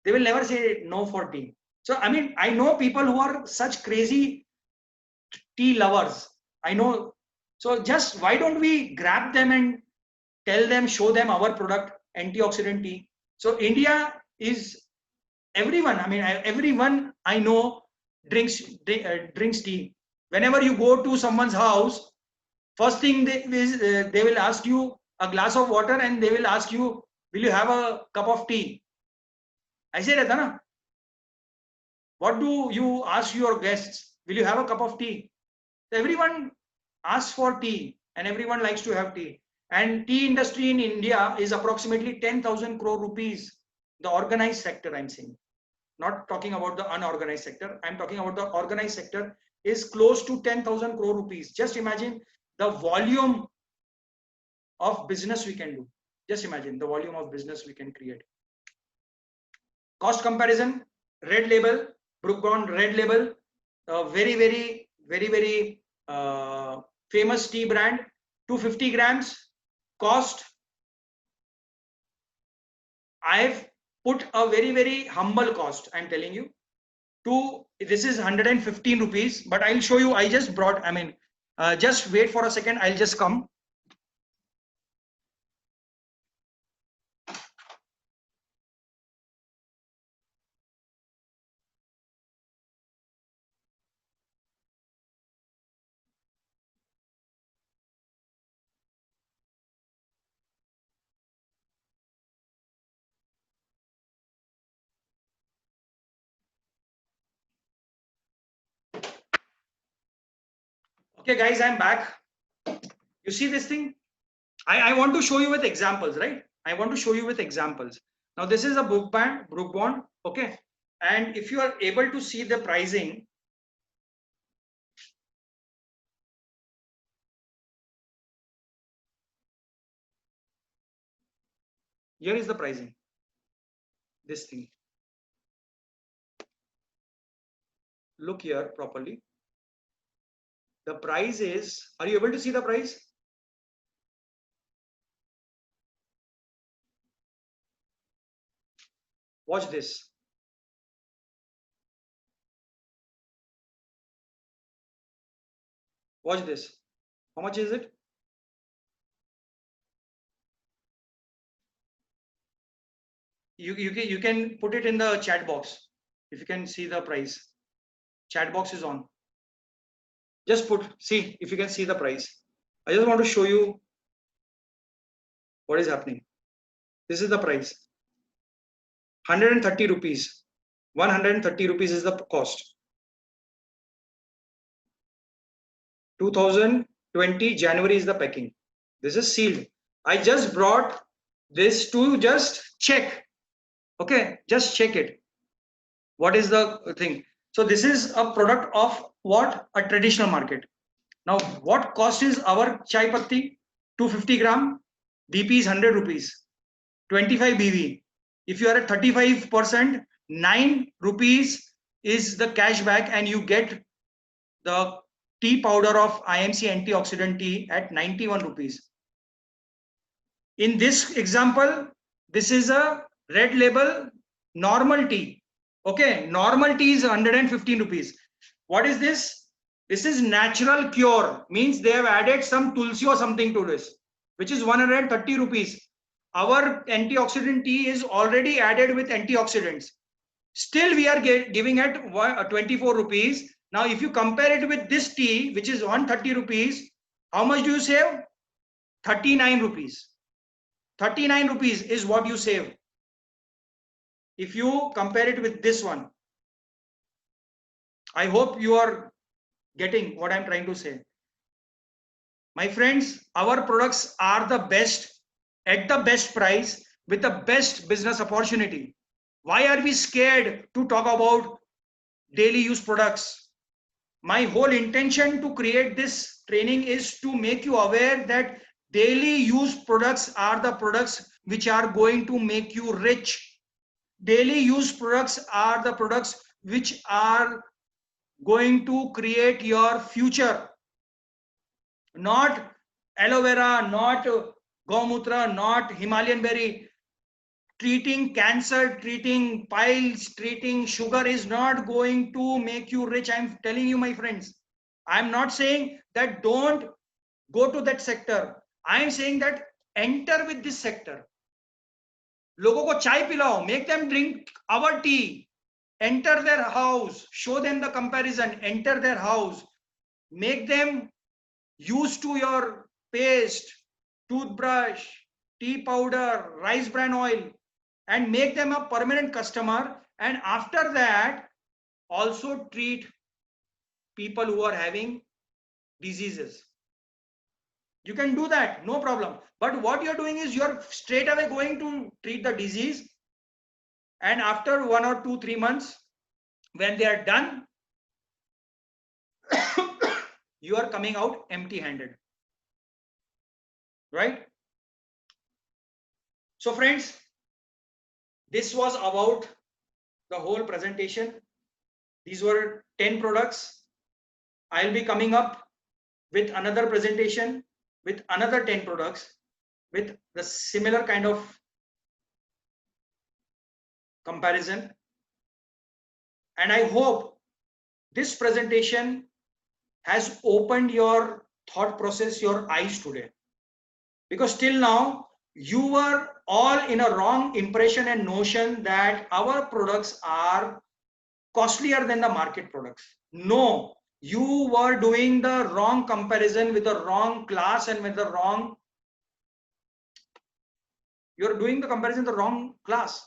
They will never say no for tea. So, I mean, I know people who are such crazy tea lovers. I know. So just why don't we grab them and tell them, show them our product, antioxidant tea. So India is everyone. I mean, everyone I know drinks tea. Whenever you go to someone's house, First thing they will ask you a glass of water and they will ask you, will you have a cup of tea? ऐसे रहता ना. What do you ask your guests? Will you have a cup of tea? So everyone asks for tea and everyone likes to have tea. And tea industry in India is approximately 10,000 crore rupees. The organized sector, I'm saying. Not talking about the unorganized sector. I'm talking about the organized sector is close to 10,000 crore rupees. Just imagine the volume of business we can do. Just imagine the volume of business we can create. Cost comparison, Red Label, Brooke Bond Red Label, very famous tea brand, 250 grams, cost. I've put a very humble cost, I'm telling you. This is 115 rupees, but I'll show you. I just brought, just wait for a second, I'll just come. Okay, guys, I'm back. You see this thing? I want to show you with examples, right? I want to show you with examples. Now, this is a Brooke Bond, okay? And if you are able to see the pricing, here is the pricing. This thing. Look here properly. The price is, are you able to see the price? Watch this. Watch this. How much is it? You can put it in the chat box if you can see the price. Chat box is on. Just see if you can see the price. I just want to show you what is happening. This is the price. 130 rupees. 130 rupees is the cost. 2020 January is the packing. This is sealed. I just brought this to just check. Okay, just check it. What is the thing? So this is a product of what? A traditional market. Now, what cost is our chai patti? 250 gram. BP is 100 rupees. 25 BV. If you are at 35%, 9 rupees is the cashback, and you get the tea powder of IMC antioxidant tea at 91 rupees. In this example, this is a Red Label normal tea. Okay, normal tea is 115 rupees. What is this? This is natural cure, means they have added some tulsi or something to this, which is 130 rupees. Our antioxidant tea is already added with antioxidants. Still, we are giving it 24 rupees. Now, if you compare it with this tea, which is 130 rupees, how much do you save? 39 rupees. 39 rupees is what you save. If you compare it with this one, I hope you are getting what I'm trying to say. My friends, our products are the best at the best price with the best business opportunity. Why are we scared to talk about daily use products? My whole intention to create this training is to make you aware that daily use products are the products which are going to make you rich. Daily use products are the products which are going to create your future. Not aloe vera, not Gomutra, not Himalayan berry. Treating cancer, treating piles, treating sugar is not going to make you rich. I'm telling you, my friends. I'm not saying that don't go to that sector. I'm saying that enter with this sector. लोगों को चाय पिलाओ, make them drink our tea. Enter their house, show them the comparison, enter their house, make them use to your paste, toothbrush, tea powder, rice bran oil, and make them a permanent customer. And after that, also treat people who are having diseases. You can do that, no problem. But what you're doing is you're straight away going to treat the disease, and after 1 or 2, 3 months, when they are done, you are coming out empty handed, right? So friends, this was about the whole presentation. These were 10 products. I'll be coming up with another presentation with another 10 products with the similar kind of comparison. And I hope this presentation has opened your thought process, your eyes today. Because till now, you were all in a wrong impression and notion that our products are costlier than the market products. No, you were doing the wrong comparison with the wrong class and with the wrong, you're doing the comparison the wrong class.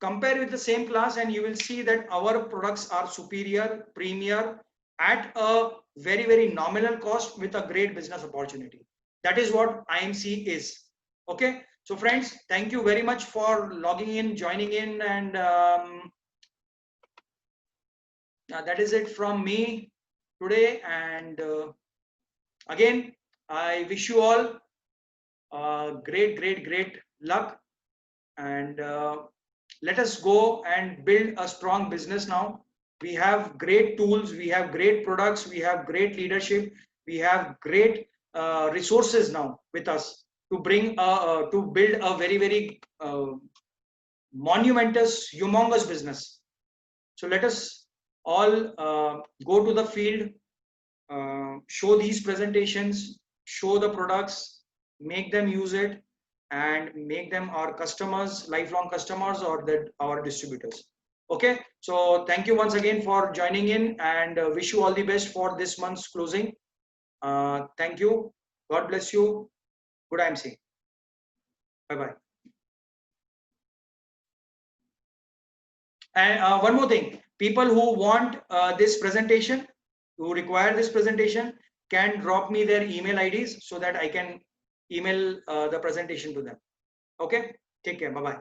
Compare with the same class and you will see that our products are superior, premier, at a very, very nominal cost with a great business opportunity. That is what IMC is. Okay. So friends, thank you very much for logging in, joining in, and that is it from me today. And again, I wish you all great luck, and let us go and build a strong business now. We have great tools, we have great products, we have great leadership, we have great resources now with us to bring to build a very monumentous, humongous business. So let us all go to the field, show these presentations, show the products, make them use it, and make them our customers, lifelong customers, or our distributors. Okay, so thank you once again for joining in, and wish you all the best for this month's closing. Thank you. God bless you. Good IMC. Bye bye. And one more thing, people who want this presentation, who require this presentation, can drop me their email IDs so that I can email the presentation to them. Okay, take care. Bye bye.